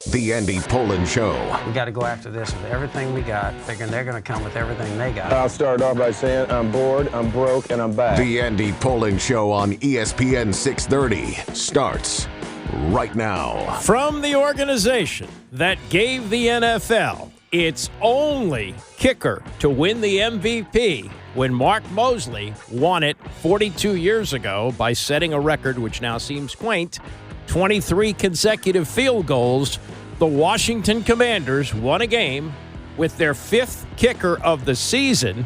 The Andy Pollin Show. We got to go after this with everything we got, figuring they're going to come with everything they got. I'll start off by saying I'm bored, I'm broke, and I'm back. The Andy Pollin Show on ESPN 630 starts right now. From the organization that gave the NFL its only kicker to win the MVP when Mark Mosley won it 42 years ago by setting a record which now seems quaint, 23 consecutive field goals, the Washington Commanders won a game with their fifth kicker of the season,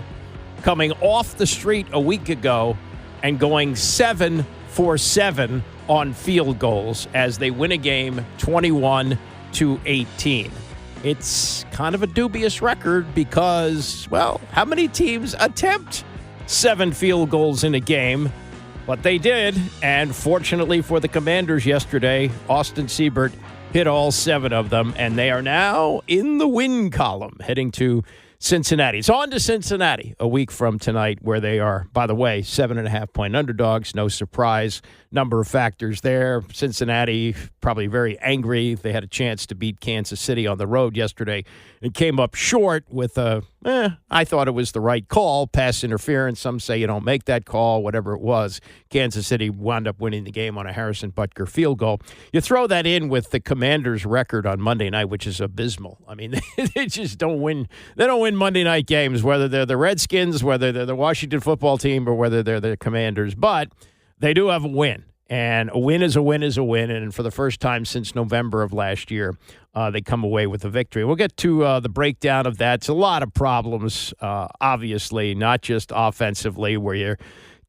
coming off the street a week ago and going 7 for 7 on field goals as they win a game 21-18. It's kind of a dubious record because, well, how many teams attempt 7 field goals in a game? But they did, and fortunately for the Commanders yesterday, Austin Seibert hit all 7 of them, and they are now in the win column, heading to Cincinnati. It's on to Cincinnati a week from tonight, where they are, by the way, 7.5-point underdogs. No surprise. Number of factors there. Cincinnati probably very angry. They had a chance to beat Kansas City on the road yesterday and came up short with I thought it was the right call, pass interference. Some say you don't make that call, whatever it was. Kansas City wound up winning the game on a Harrison Butker field goal. You throw that in with the Commanders' record on Monday night, which is abysmal. I mean, they just don't win. They don't win Monday night games, whether they're the Redskins, whether they're the Washington football team, or whether they're the Commanders. But they do have a win, and a win is a win is a win. And for the first time since November of last year, they come away with a victory. We'll get to the breakdown of that. It's a lot of problems, obviously, not just offensively, where you're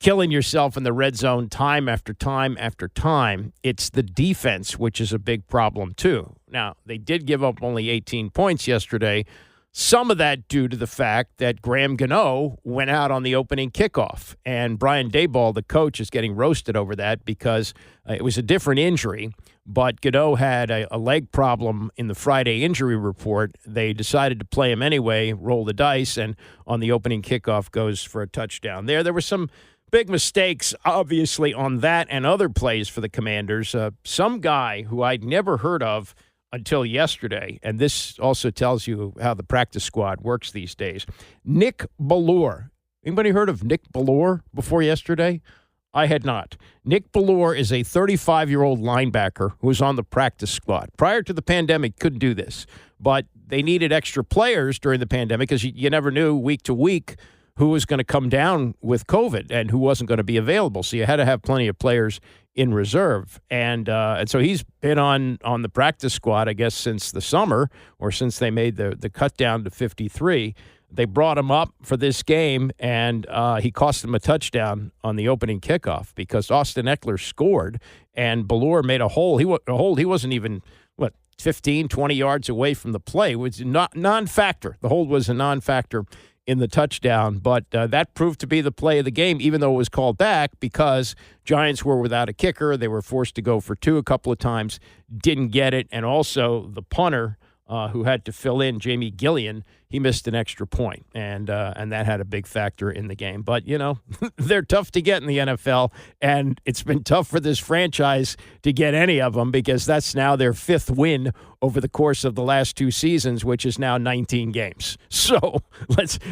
killing yourself in the red zone time after time after time. It's the defense, which is a big problem, too. Now, they did give up only 18 points yesterday. Some of that due to the fact that Graham Gano went out on the opening kickoff. And Brian Daboll, the coach, is getting roasted over that because it was a different injury. But Gano had a leg problem in the Friday injury report. They decided to play him anyway, roll the dice, and on the opening kickoff goes for a touchdown. There were some big mistakes, obviously, on that and other plays for the Commanders. Some guy who I'd never heard of until yesterday, and this also tells you how the practice squad works these days. Nick Bellore. Anybody heard of Nick Bellore before yesterday? I had not. Nick Bellore is a 35-year-old linebacker who was on the practice squad. Prior to the pandemic, couldn't do this, but they needed extra players during the pandemic because you never knew week to week who was going to come down with COVID and who wasn't going to be available. So you had to have plenty of players in reserve. And so he's been on the practice squad, I guess, since the summer or since they made the cut down to 53. They brought him up for this game, and he cost them a touchdown on the opening kickoff because Austin Eckler scored, and Bellore made a hole. He wasn't even, 15, 20 yards away from the play. It was non-factor. The hold was a non-factor in the touchdown, but that proved to be the play of the game, even though it was called back because Giants were without a kicker. They were forced to go for 2 a couple of times, didn't get it, and also the punter who had to fill in, Jamie Gillian, he missed an extra point, and that had a big factor in the game. But, they're tough to get in the NFL, and it's been tough for this franchise to get any of them because that's now their 5th win over the course of the last 2 seasons, which is now 19 games. So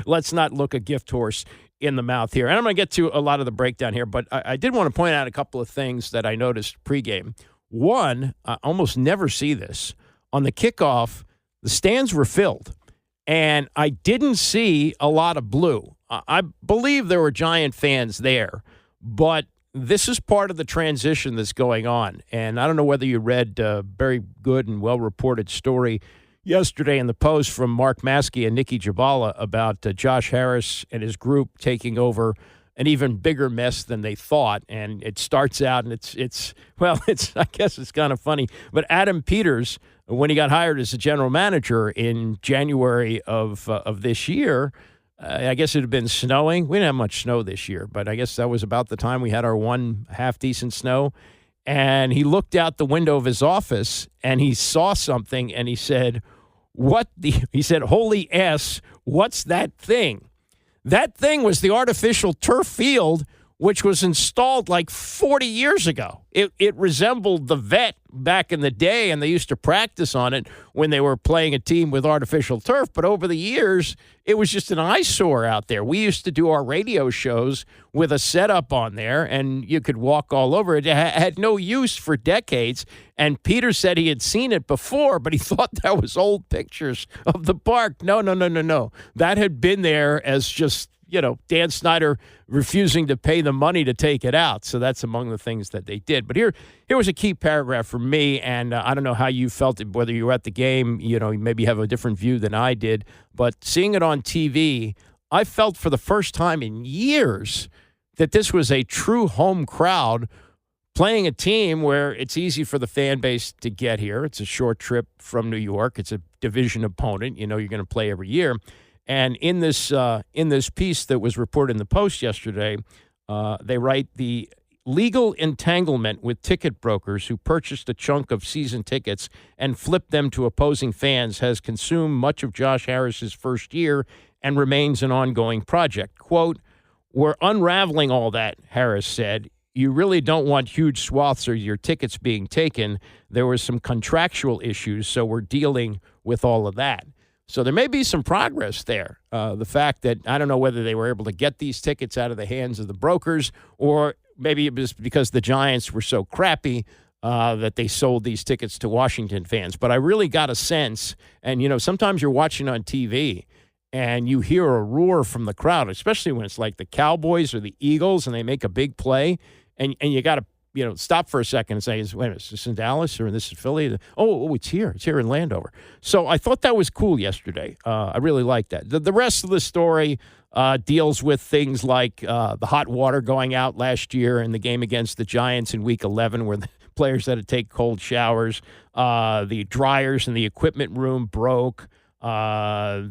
let's not look a gift horse in the mouth here. And I'm going to get to a lot of the breakdown here, but I did want to point out a couple of things that I noticed pregame. One, I almost never see this. On the kickoff, the stands were filled, and I didn't see a lot of blue. I believe there were Giant fans there, but this is part of the transition that's going on. And I don't know whether you read a very good and well-reported story yesterday in the Post from Mark Maskey and Nikki Jabala about Josh Harris and his group taking over an even bigger mess than they thought. And it starts out, and it's I guess it's kind of funny, but Adam Peters, when he got hired as a general manager in January of this year, I guess it had been snowing. We didn't have much snow this year, but I guess that was about the time we had our one half-decent snow. And he looked out the window of his office, and he saw something, and he said, he said, "Holy S, what's that thing?" That thing was the artificial turf field which was installed like 40 years ago. It resembled the vet back in the day, and they used to practice on it when they were playing a team with artificial turf. But over the years, it was just an eyesore out there. We used to do our radio shows with a setup on there, and you could walk all over it. It had no use for decades, and Peter said he had seen it before, but he thought that was old pictures of the park. No. That had been there as just, Dan Snyder refusing to pay the money to take it out. So that's among the things that they did. But here was a key paragraph for me, and I don't know how you felt it, whether you were at the game, you maybe have a different view than I did. But seeing it on TV, I felt for the first time in years that this was a true home crowd playing a team where it's easy for the fan base to get here. It's a short trip from New York. It's a division opponent. You're going to play every year. And in this piece that was reported in the Post yesterday, they write the legal entanglement with ticket brokers who purchased a chunk of season tickets and flipped them to opposing fans has consumed much of Josh Harris's first year and remains an ongoing project. Quote, "We're unraveling all that," Harris said. "You really don't want huge swaths of your tickets being taken. There were some contractual issues, so we're dealing with all of that." So there may be some progress there. The fact that I don't know whether they were able to get these tickets out of the hands of the brokers, or maybe it was because the Giants were so crappy that they sold these tickets to Washington fans. But I really got a sense, and, sometimes you're watching on TV and you hear a roar from the crowd, especially when it's like the Cowboys or the Eagles and they make a big play, and you got to stop for a second and say, wait a minute, is this in Dallas or this is Philly? Oh, it's here. It's here in Landover. So I thought that was cool yesterday. I really liked that. The rest of the story deals with things like the hot water going out last year in the game against the Giants in Week 11 where the players had to take cold showers. The dryers in the equipment room broke. Here's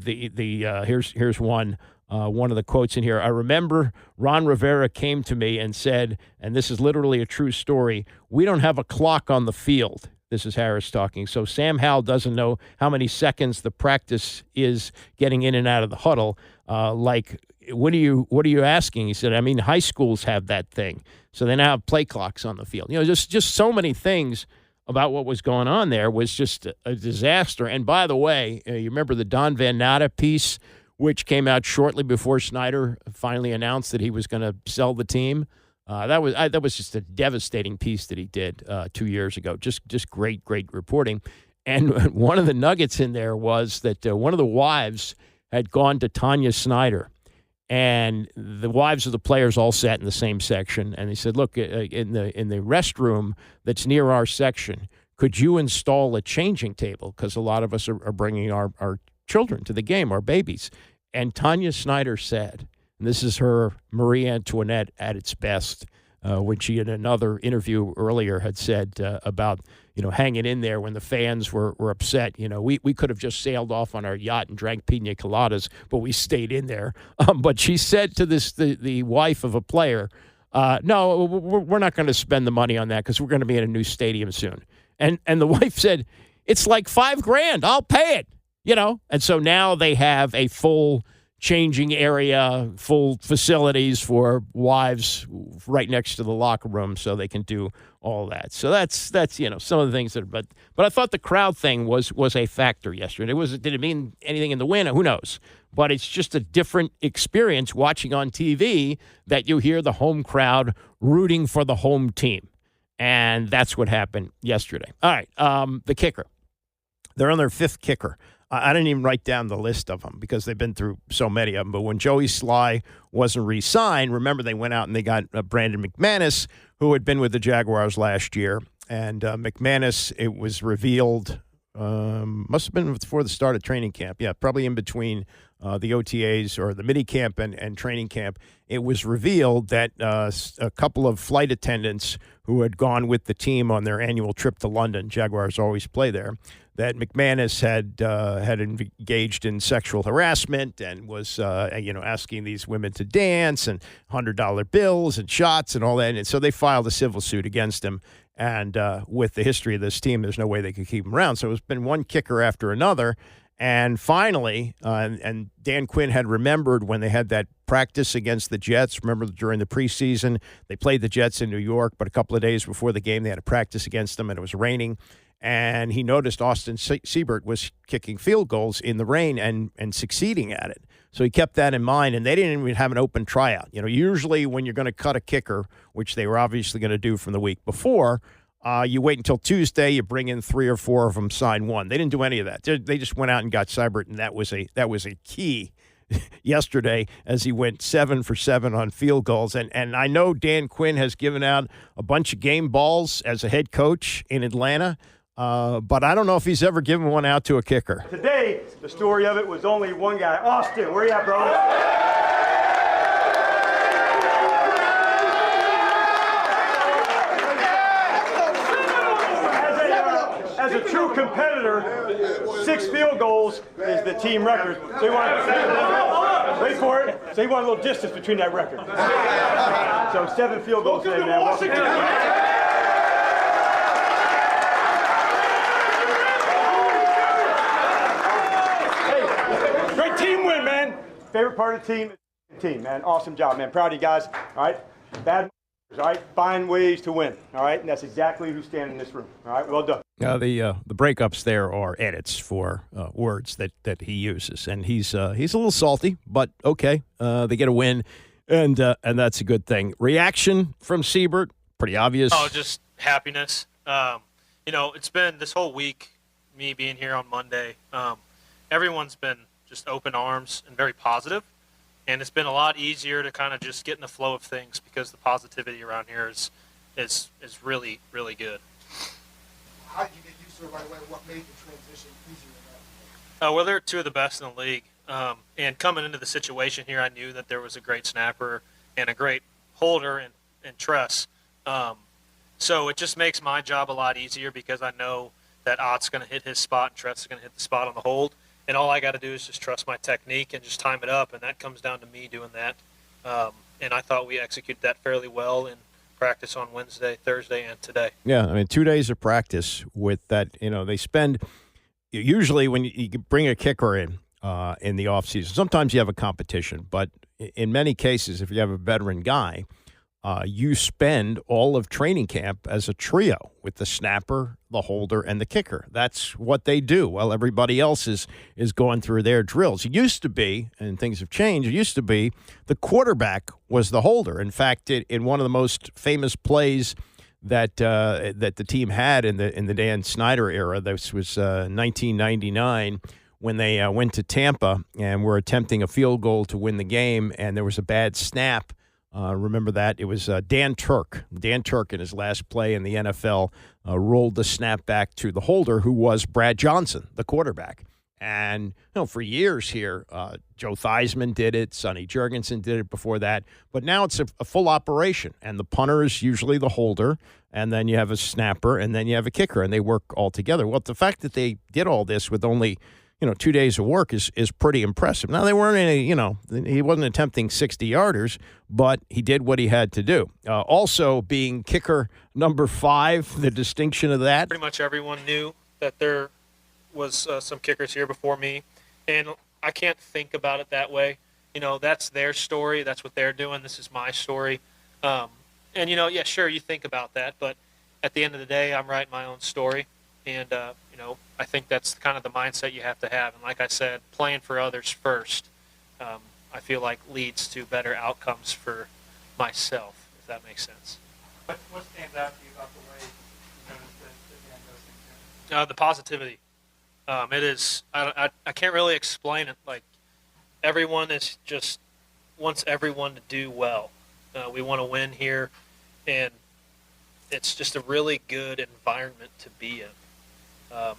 one. One of the quotes in here, "I remember Ron Rivera came to me and said," and this is literally a true story, "we don't have a clock on the field." This is Harris talking. "So Sam Howell doesn't know how many seconds the practice is getting in and out of the huddle. What are you asking?" He said, "I mean, high schools have that thing. So they now have play clocks on the field." Just so many things about what was going on there was just a disaster. And by the way, you remember the Don Van Natta piece, which came out shortly before Snyder finally announced that he was going to sell the team. That was just a devastating piece that he did 2 years ago. Just great reporting. And one of the nuggets in there was that one of the wives had gone to Tanya Snyder, and the wives of the players all sat in the same section. And they said, "Look, in the restroom that's near our section, could you install a changing table? Because a lot of us are bringing our children to the game, our babies." And Tanya Snyder said, and this is her Marie Antoinette at its best, when she in another interview earlier had said about, hanging in there when the fans were upset. We could have just sailed off on our yacht and drank pina coladas, but we stayed in there. But she said to the wife of a player, "No, we're not going to spend the money on that because we're going to be in a new stadium soon." And the wife said, "It's like $5,000. I'll pay it." And so now they have a full changing area, full facilities for wives right next to the locker room so they can do all that. So that's some of the things that but I thought the crowd thing was a factor yesterday. Did it mean anything in the win? Who knows? But it's just a different experience watching on TV that you hear the home crowd rooting for the home team. And that's what happened yesterday. All right, the kicker. They're on their fifth kicker. I didn't even write down the list of them because they've been through so many of them. But when Joey Sly wasn't re-signed, remember they went out and they got Brandon McManus, who had been with the Jaguars last year. And McManus, it was revealed, must have been before the start of training camp. Yeah, probably in between the OTAs or the mini camp and training camp. It was revealed that a couple of flight attendants who had gone with the team on their annual trip to London, Jaguars always play there, that McManus had engaged in sexual harassment and was asking these women to dance and $100 bills and shots and all that. And so they filed a civil suit against him. And with the history of this team, there's no way they could keep him around. So it's been one kicker after another. And finally, and Dan Quinn had remembered when they had that practice against the Jets. Remember during the preseason, they played the Jets in New York, but a couple of days before the game, they had a practice against them, and it was raining. And he noticed Austin Seibert was kicking field goals in the rain and succeeding at it. So he kept that in mind, and they didn't even have an open tryout. Usually when you're going to cut a kicker, which they were obviously going to do from the week before, you wait until Tuesday, you bring in 3 or 4 of them, sign one. They didn't do any of that. They just went out and got Seibert, and that was a key yesterday as he went 7 for 7 on field goals. And I know Dan Quinn has given out a bunch of game balls as a head coach in Atlanta, but I don't know if he's ever given one out to a kicker. Today, the story of it was only one guy. Austin, where you at, brother? As a true competitor, 6 field goals is the team record. So you want, wait for it. So you want a little distance between that record. So 7 field goals today, man. Welcome. Hey, great team win, man. Favorite part of the team, man. Awesome job, man. Proud of you guys. All right, bad. All right, find ways to win. All right, and that's exactly who's standing in this room. All right, well done. The breakups there are edits for words that he uses, and he's a little salty, but okay, they get a win, and that's a good thing. Reaction from Seibert, pretty obvious. Oh, just happiness. It's been this whole week, me being here on Monday. Everyone's been just open arms and very positive. And it's been a lot easier to kind of just get in the flow of things because the positivity around here is really, really good. How did you get used to it right away? What made the transition easier? Well, they're 2 of the best in the league. And coming into the situation here, I knew that there was a great snapper and a great holder and Tress. So it just makes my job a lot easier because I know that Ott's going to hit his spot and Tress is going to hit the spot on the hold. And all I got to do is just trust my technique and just time it up, and that comes down to me doing that. And I thought we executed that fairly well in practice on Wednesday, Thursday, and today. Yeah, 2 days of practice with that. They spend – usually when you bring a kicker in the offseason, sometimes you have a competition. But in many cases, if you have a veteran guy, you spend all of training camp as a trio with the snapper, the holder, and the kicker. That's what they do while everybody else is going through their drills. It used to be, and things have changed, it used to be the quarterback was the holder. In fact, in one of the most famous plays that the team had in the Dan Snyder era, this was 1999, when they went to Tampa and were attempting a field goal to win the game, and there was a bad snap. Remember that? It was Dan Turk. Dan Turk in his last play in the NFL rolled the snap back to the holder, who was Brad Johnson, the quarterback. And for years here, Joe Theismann did it. Sonny Jurgensen did it before that. But now it's a full operation, and the punter is usually the holder, and then you have a snapper, and then you have a kicker, and they work all together. Well, the fact that they did all this with only 2 days of work is pretty impressive. Now, they weren't any, he wasn't attempting 60-yarders, but he did what he had to do. Also, being kicker number 5, the distinction of that. Pretty much everyone knew that there was some kickers here before me, and I can't think about it that way. That's their story. That's what they're doing. This is my story. And, yeah, sure, you think about that, but at the end of the day, I'm writing my own story. And, I think that's kind of the mindset you have to have. And like I said, playing for others first, I feel like leads to better outcomes for myself, if that makes sense. What stands out to you about the way you noticed that Dan does things? The positivity. It is, I can't really explain it. Like, everyone is just wants everyone to do well. We want to win here, and it's just a really good environment to be in.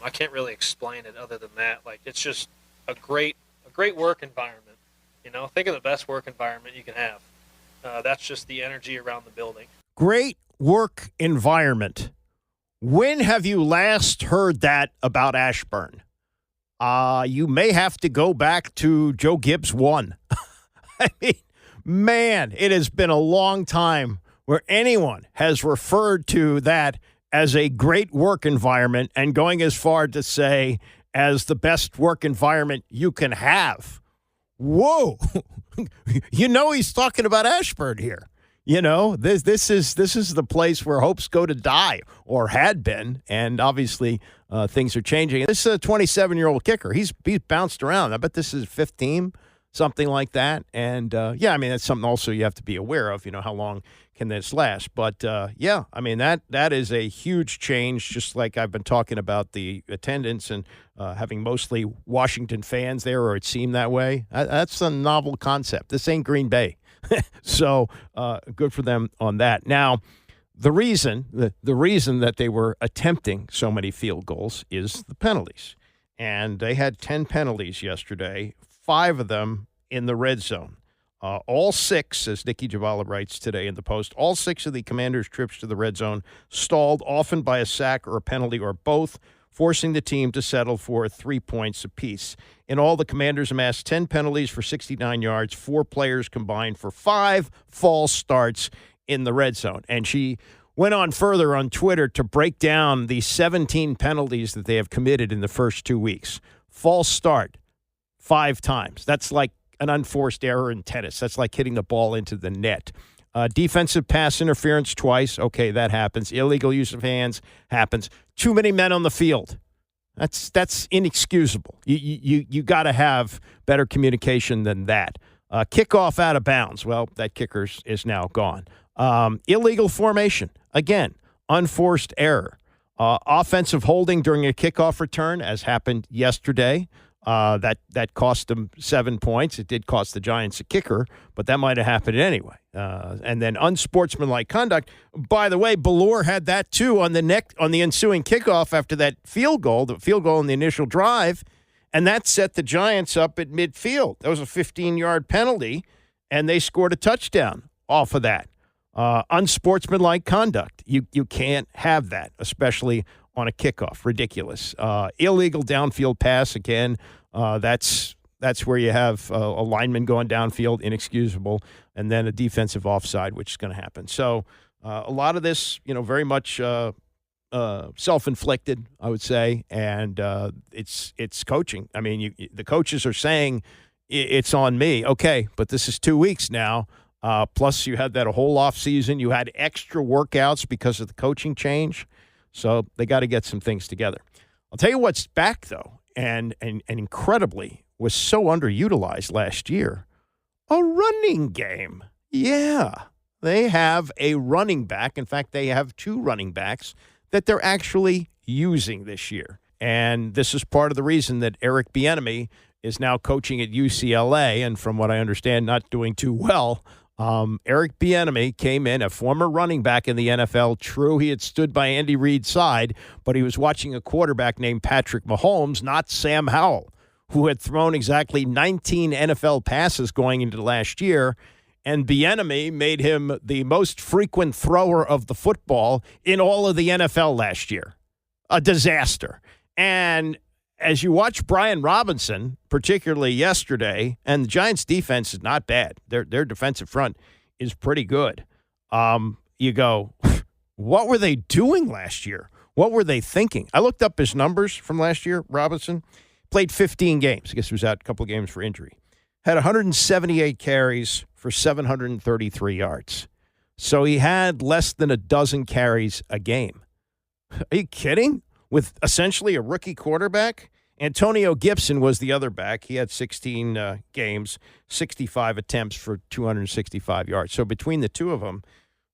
I can't really explain it other than that. Like, it's just a great work environment. Think of the best work environment you can have. That's just the energy around the building. Great work environment. When have you last heard that about Ashburn? You may have to go back to Joe Gibbs 1. I mean, man, it has been a long time where anyone has referred to that as a great work environment, and going as far to say as the best work environment you can have. Whoa. He's talking about Ashburn here. This is the place where hopes go to die, or had been, and obviously things are changing. This is a 27-year-old kicker. He's bounced around. I bet this is his fifth team, something like that. And, that's something also you have to be aware of, how long can this last. But, that is a huge change, just like I've been talking about the attendance and having mostly Washington fans there, or it seemed that way. That's a novel concept. This ain't Green Bay. So good for them on that. Now, the reason that they were attempting so many field goals is the penalties. And they had 10 penalties yesterday, 5 of them in the red zone. All 6, as Nikki Javala writes today in the Post, all 6 of the Commanders' trips to the red zone stalled, often by a sack or a penalty or both, forcing the team to settle for 3 points apiece. In all, the Commanders amassed 10 penalties for 69 yards, 4 players combined for 5 false starts in the red zone. And she went on further on Twitter to break down the 17 penalties that they have committed in the first 2 weeks. False start 5 times. That's like an unforced error in tennis. That's like hitting the ball into the net. Defensive pass interference twice. Okay, that happens. Illegal use of hands happens. Too many men on the field. That's inexcusable. You got to have better communication than that. Kickoff out of bounds. Well, that kicker is now gone. Illegal formation. Again, unforced error. Offensive holding during a kickoff return, as happened yesterday. That cost them 7 points. It did cost the Giants a kicker, but that might have happened anyway. And then unsportsmanlike conduct. By the way, Ballore had that too on the ensuing kickoff after that field goal, the field goal in the initial drive, and that set the Giants up at midfield. That was a 15-yard penalty, and they scored a touchdown off of that. Unsportsmanlike conduct. You can't have that, especially on a kickoff. Ridiculous. Illegal downfield pass, again, that's where you have a lineman going downfield, inexcusable, and then a defensive offside, which is going to happen. So a lot of this, very much self-inflicted, I would say, and it's coaching. I mean, the coaches are saying it's on me. Okay, but this is 2 weeks now. Plus, you had that a whole off season. You had extra workouts because of the coaching change. So they got to get some things together. I'll tell you what's back, though, and incredibly was so underutilized last year, a running game. Yeah, they have a running back. In fact, they have 2 running backs that they're actually using this year. And this is part of the reason that Eric Bieniemy is now coaching at UCLA, and from what I understand, not doing too well. Eric Bieniemy came in, a former running back in the NFL. True, he had stood by Andy Reid's side, but he was watching a quarterback named Patrick Mahomes, not Sam Howell, who had thrown exactly 19 NFL passes going into last year, and Bieniemy made him the most frequent thrower of the football in all of the NFL last year. A disaster. And as you watch Brian Robinson, particularly yesterday, and the Giants' defense is not bad. Their defensive front is pretty good. You go, what were they doing last year? What were they thinking? I looked up his numbers from last year. Robinson played 15 games. I guess he was out a couple of games for injury. Had 178 carries for 733 yards. So he had less than a dozen carries a game. Are you kidding? With essentially a rookie quarterback? Antonio Gibson was the other back. He had 16 games, 65 attempts for 265 yards. So between the two of them,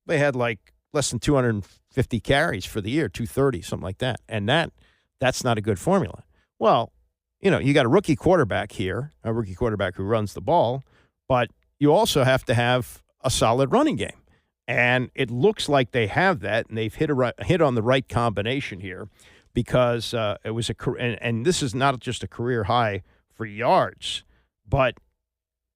they had like less than 250 carries for the year, 230, something like that. And that's not a good formula. Well, you got a rookie quarterback here, a rookie quarterback who runs the ball, but you also have to have a solid running game. And it looks like they have that, and they've hit on the right combination here. Because it was and this is not just a career high for yards, but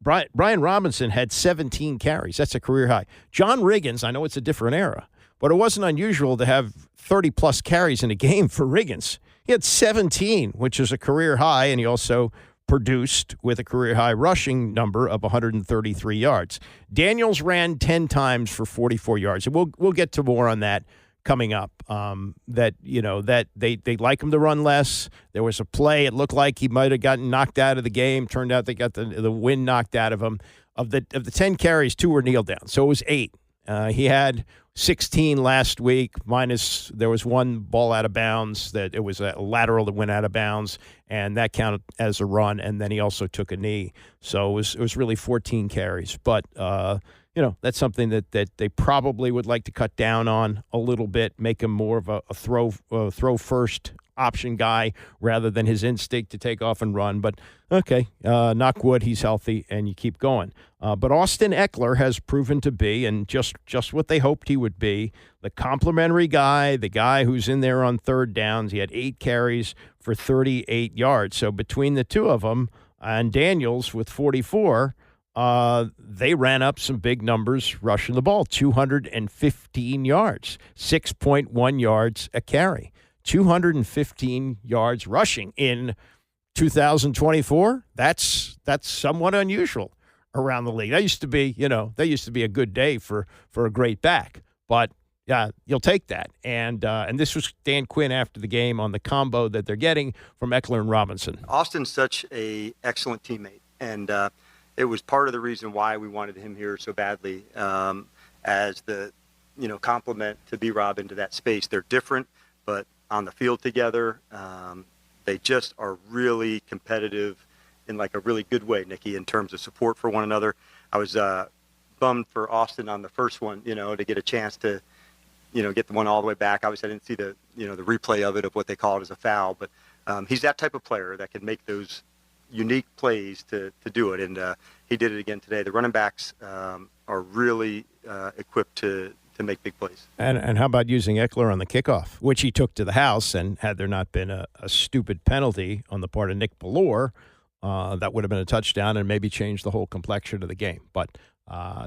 Brian Robinson had 17 carries. That's a career high. John Riggins, I know it's a different era, but it wasn't unusual to have 30-plus carries in a game for Riggins. He had 17, which is a career high, and he also produced with a career-high rushing number of 133 yards. Daniels ran 10 times for 44 yards. And we'll get to more on that coming up. That they like him to run less. There was a play. It looked like he might have gotten knocked out of the game. Turned out they got the wind knocked out of him. Of the 10 carries, 2 were kneel down, so it was 8. He had 16 last week, minus there was one ball out of bounds. That it was a lateral that went out of bounds, and that counted as a run. And then he also took a knee, so it was really 14 carries. But that's something that they probably would like to cut down on a little bit, make him more of a throw first option guy rather than his instinct to take off and run. But okay, knock wood, he's healthy, and you keep going. But Austin Eckler has proven to be, and just what they hoped he would be, the complementary guy, the guy who's in there on third downs. He had 8 carries for 38 yards. So between the two of them and Daniels with 44, they ran up some big numbers rushing the ball, 215 yards, 6.1 yards a carry. 215 yards rushing in 2024. That's somewhat unusual around the league. That used to be a good day for a great back. But yeah, you'll take that. And this was Dan Quinn after the game on the combo that they're getting from Eckler and Robinson. Austin's such a excellent teammate, and it was part of the reason why we wanted him here so badly as the complement to B-Rob into that space. They're different, but on the field together, they just are really competitive in like a really good way, Nikki, in terms of support for one another. I was bummed for Austin on the first one, to get a chance to, get the one all the way back. Obviously, I didn't see the replay of it, of what they call it as a foul, but he's that type of player that can make those unique plays to do it, and he did it again today. The running backs are really equipped to make big plays. And how about using Eckler on the kickoff, which he took to the house, and had there not been a stupid penalty on the part of Nick Bellore, that would have been a touchdown and maybe changed the whole complexion of the game. But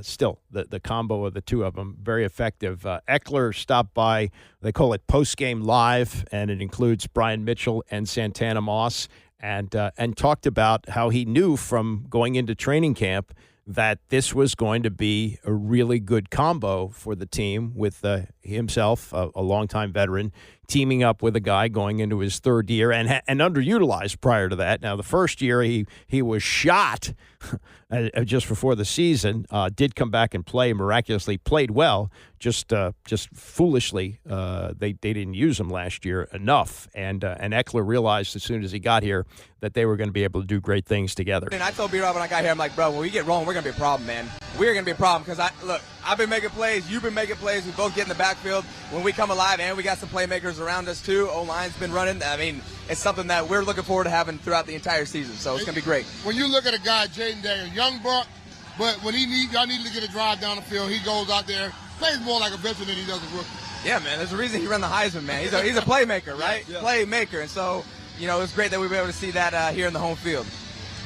still, the combo of the two of them, very effective. Eckler stopped by, they call it post-game live, and it includes Brian Mitchell and Santana Moss, and talked about how he knew from going into training camp that this was going to be a really good combo for the team, with himself, a longtime veteran, teaming up with a guy going into his third year and underutilized prior to that. Now, the first year he was shot just before the season, did come back and play, miraculously played well, just foolishly they didn't use him last year enough. And Eckler realized as soon as he got here that they were going to be able to do great things together. And I told B-Rob when I got here, I'm like, bro, when we get rolling, we're going to be a problem, man. We're going to be a problem because, I've been making plays, you've been making plays, we both get in the backfield when we come alive, and we got some playmakers around us too. O-line's been running. I mean, it's something that we're looking forward to having throughout the entire season, so it's going to be great. When you look at a guy, Jayden Daniels, young buck, but when y'all need to get a drive down the field, he goes out there, plays more like a veteran than he does a rookie. Yeah, man, there's a reason he ran the Heisman, man. He's a playmaker, right? Yeah. Playmaker, and so, it's great that we were able to see that here in the home field.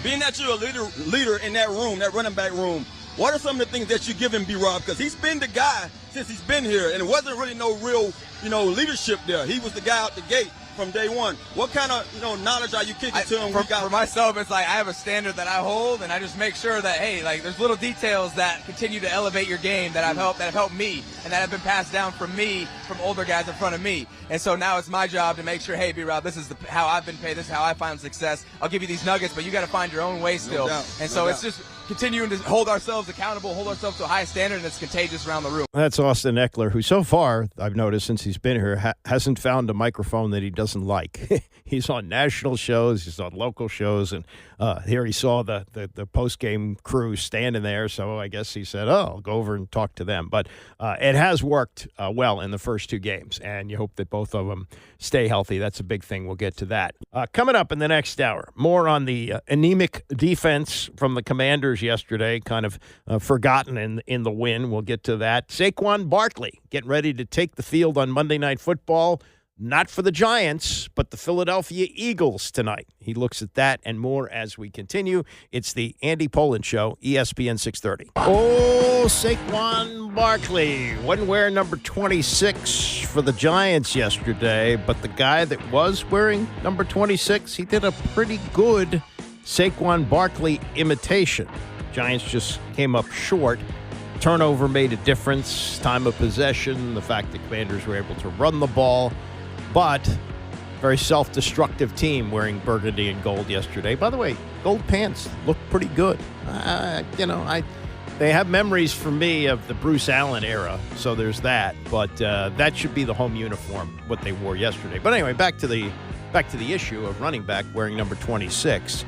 Being that you're a leader in that room, that running back room, what are some of the things that you give him, B-Rob? Because he's been the guy since he's been here, and it wasn't really no real, leadership there. He was the guy out the gate from day one. What kind of, knowledge are you kicking to him? For myself, it's like I have a standard that I hold, and I just make sure that, hey, like there's little details that continue to elevate your game that have helped me, and that have been passed down from me, from older guys in front of me. And so now it's my job to make sure, hey, B-Rob, this is how I've been paid. This is how I find success. I'll give you these nuggets, but you got to find your own way still. And so it's just continuing to hold ourselves accountable, hold ourselves to a high standard, and it's contagious around the room. That's Austin Eckler, who so far, I've noticed since he's been here, hasn't found a microphone that he doesn't like. He's on national shows, he's on local shows, and here he saw the post-game crew standing there, so I guess he said, I'll go over and talk to them. But it has worked well in the first 2 games, and you hope that both of them stay healthy. That's a big thing. We'll get to that. Coming up in the next hour, more on the anemic defense from the Commanders yesterday, kind of forgotten in the win. We'll get to that. Saquon Barkley getting ready to take the field on Monday Night Football. Not for the Giants, but the Philadelphia Eagles tonight. He looks at that and more as we continue. It's the Andy Poland Show, ESPN 630. Oh, Saquon Barkley wouldn't wear number 26 for the Giants yesterday, but the guy that was wearing number 26, he did a pretty good Saquon Barkley imitation. Giants just came up short. turnover made a difference, time of possession, the fact that Commanders were able to run the ball, but very self-destructive team wearing burgundy and gold yesterday. By the way, gold pants look pretty good. They have memories for me of the Bruce Allen era, so there's that. But that should be the home uniform, what they wore yesterday. But anyway, back to the issue of running back wearing number 26.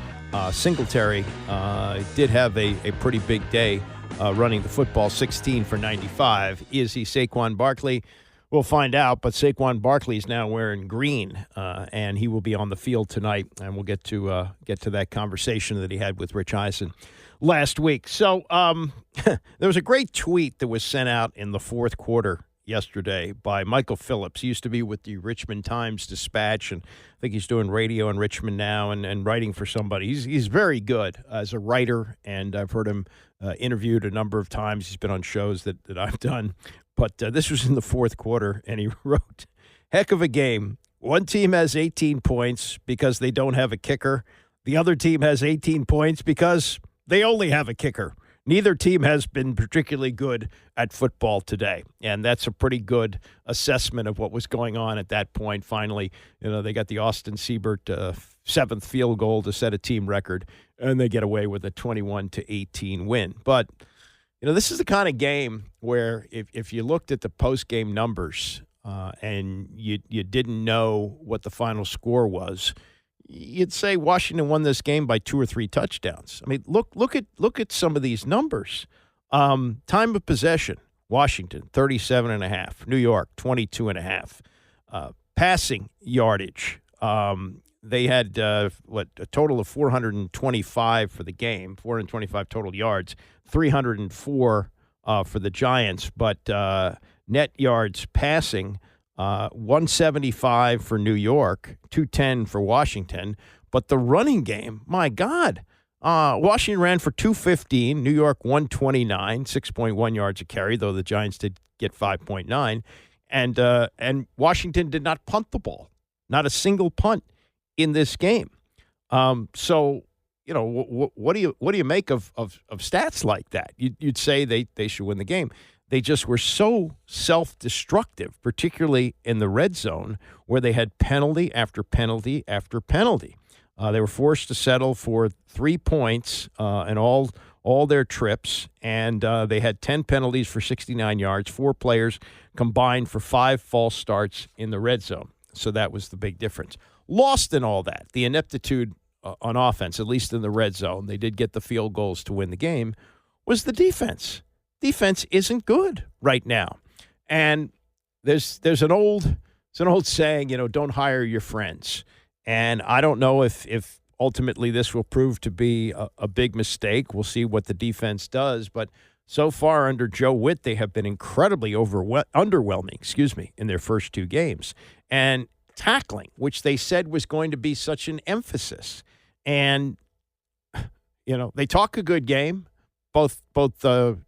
Singletary did have a pretty big day running the football, 16 for 95. Is he Saquon Barkley? We'll find out, but Saquon Barkley is now wearing green, and he will be on the field tonight, and we'll get to that conversation that he had with Rich Eisen last week. So there was a great tweet that was sent out in the fourth quarter yesterday by Michael Phillips. He used to be with the Richmond Times-Dispatch, and I think he's doing radio in Richmond now and writing for somebody. He's very good as a writer, and I've heard him interviewed a number of times. He's been on shows that I've done. But this was in the fourth quarter, and he wrote, heck of a game. One team has 18 points because they don't have a kicker. The other team has 18 points because they only have a kicker. Neither team has been particularly good at football today, and that's a pretty good assessment of what was going on at that point. Finally, they got the Austin Siebert seventh field goal to set a team record, and they get away with a 21-18 win. But this is the kind of game where if you looked at the post-game numbers and you didn't know what the final score was, you'd say Washington won this game by 2 or 3 touchdowns. I mean, look at some of these numbers. Time of possession, Washington, 37.5. New York, 22.5. Passing yardage, they had, a total of 425 for the game, 425 total yards, 304 for the Giants. But net yards passing, 175 for New York, 210 for Washington. But the running game, my God, Washington ran for 215, New York 129, 6.1 yards a carry, though the Giants did get 5.9. And Washington did not punt the ball, not a single punt in this game. So, what do you make of stats like that? You'd say they should win the game. They just were so self-destructive, particularly in the red zone, where they had penalty after penalty after penalty. They were forced to settle for 3 points in all their trips, and they had 10 penalties for 69 yards, 4 players combined for 5 false starts in the red zone. So that was the big difference. Lost in all that, the ineptitude on offense, at least in the red zone, they did get the field goals to win the game, was the defense. Defense isn't good right now. And there's an old saying, don't hire your friends. And I don't know if ultimately this will prove to be a big mistake. We'll see what the defense does. But so far under Joe Witt, they have been incredibly underwhelming, in their first 2 games. And tackling, which they said was going to be such an emphasis. And, they talk a good game, both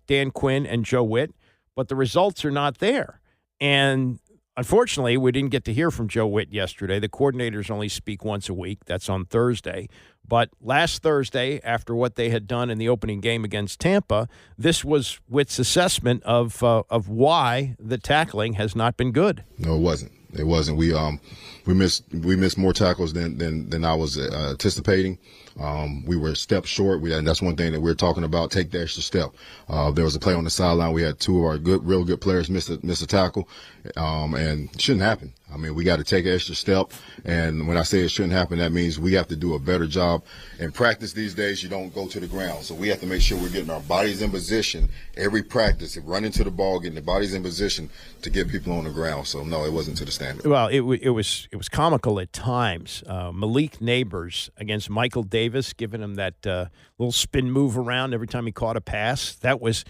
Dan Quinn and Joe Witt, but the results are not there. And unfortunately, we didn't get to hear from Joe Witt yesterday. The coordinators only speak once a week. That's on Thursday. But last Thursday, after what they had done in the opening game against Tampa, this was Witt's assessment of why the tackling has not been good. No, it wasn't. It wasn't. We missed more tackles than I was anticipating. We were a step short. And that's one thing that we're talking about. Take the extra step. There was a play on the sideline. We had 2 of our real good players miss a tackle, and it shouldn't happen. I mean, we got to take an extra step. And when I say it shouldn't happen, that means we have to do a better job. In practice these days, you don't go to the ground. So we have to make sure we're getting our bodies in position every practice, running to the ball, getting the bodies in position to get people on the ground. So, no, it wasn't to the standard. Well, it was comical at times. Malik Neighbors against Michael Davis, giving him that little spin move around every time he caught a pass. That was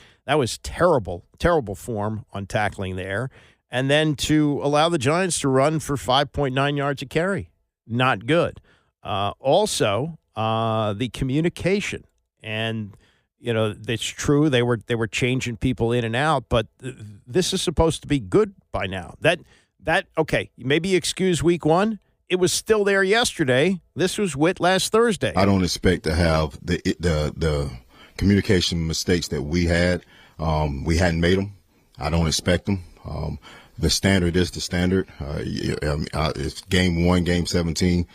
terrible form on tackling there. And then to allow the Giants to run for 5.9 yards a carry, not good. Also, the communication, and it's true they were changing people in and out, but this is supposed to be good by now. That okay, maybe excuse week 1. It was still there yesterday. This was Witt last Thursday. I don't expect to have the communication mistakes that we had. We hadn't made them. I don't expect them. The standard is the standard. It's game 1, game 17.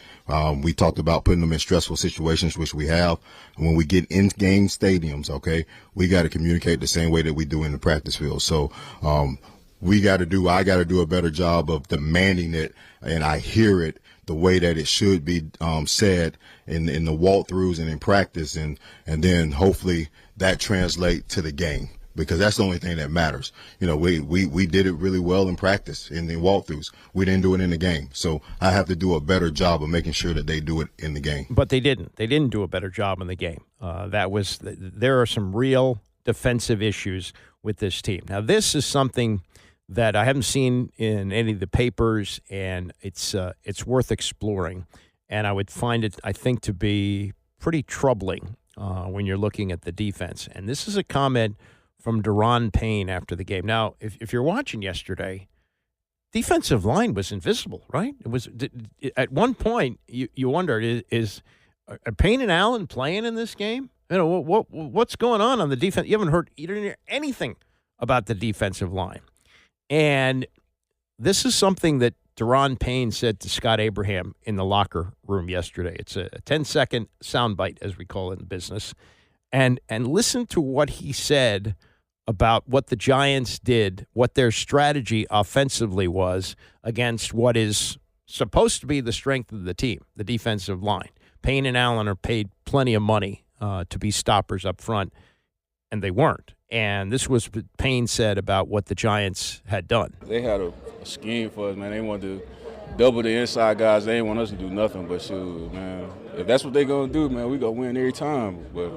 We talked about putting them in stressful situations, which we have. And when we get in game stadiums, okay, we got to communicate the same way that we do in the practice field. So, I got to do a better job of demanding it, and I hear it the way that it should be said in the walkthroughs and in practice, and then hopefully that translate to the game, because that's the only thing that matters. You know, we did it really well in practice in the walkthroughs. We didn't do it in the game, so I have to do a better job of making sure that they do it in the game. But they didn't. They didn't do a better job in the game. There are some real defensive issues with this team. Now, this is something that I haven't seen in any of the papers, and it's worth exploring. And I would find it, I think, to be pretty troubling when you're looking at the defense. And this is a comment from Daron Payne after the game. Now, if you're watching yesterday, defensive line was invisible, right? It was at one point you wondered, are Payne and Allen playing in this game? You know, what's going on the defense? You didn't hear anything about the defensive line. And this is something that Daron Payne said to Scott Abraham in the locker room yesterday. It's a 10-second soundbite, as we call it in business. And listen to what he said about what the Giants did, what their strategy offensively was against what is supposed to be the strength of the team, the defensive line. Payne and Allen are paid plenty of money to be stoppers up front, and they weren't. And this was what Payne said about what the Giants had done. They had a scheme for us, man. They wanted to double the inside guys. They didn't want us to do nothing but shoot, man. If that's what they're going to do, man, we going to win every time. But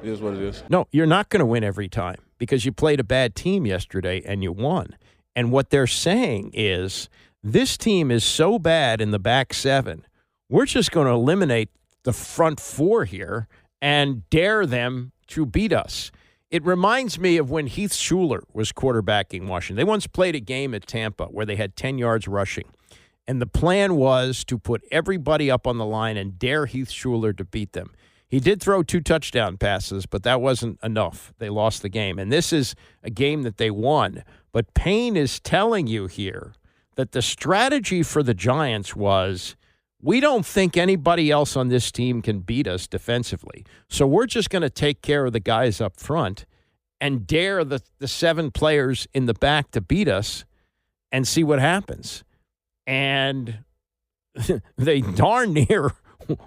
it is what it is. No, you're not going to win every time because you played a bad team yesterday and you won. And what they're saying is this team is so bad in the back seven, we're just going to eliminate the front four here and dare them to beat us. It reminds me of when Heath Schuler was quarterbacking Washington. They once played a game at Tampa where they had 10 yards rushing. And the plan was to put everybody up on the line and dare Heath Schuler to beat them. He did throw 2 touchdown passes, but that wasn't enough. They lost the game. And this is a game that they won. But Payne is telling you here that the strategy for the Giants was, we don't think anybody else on this team can beat us defensively. So we're just going to take care of the guys up front and dare the 7 players in the back to beat us and see what happens. And they darn near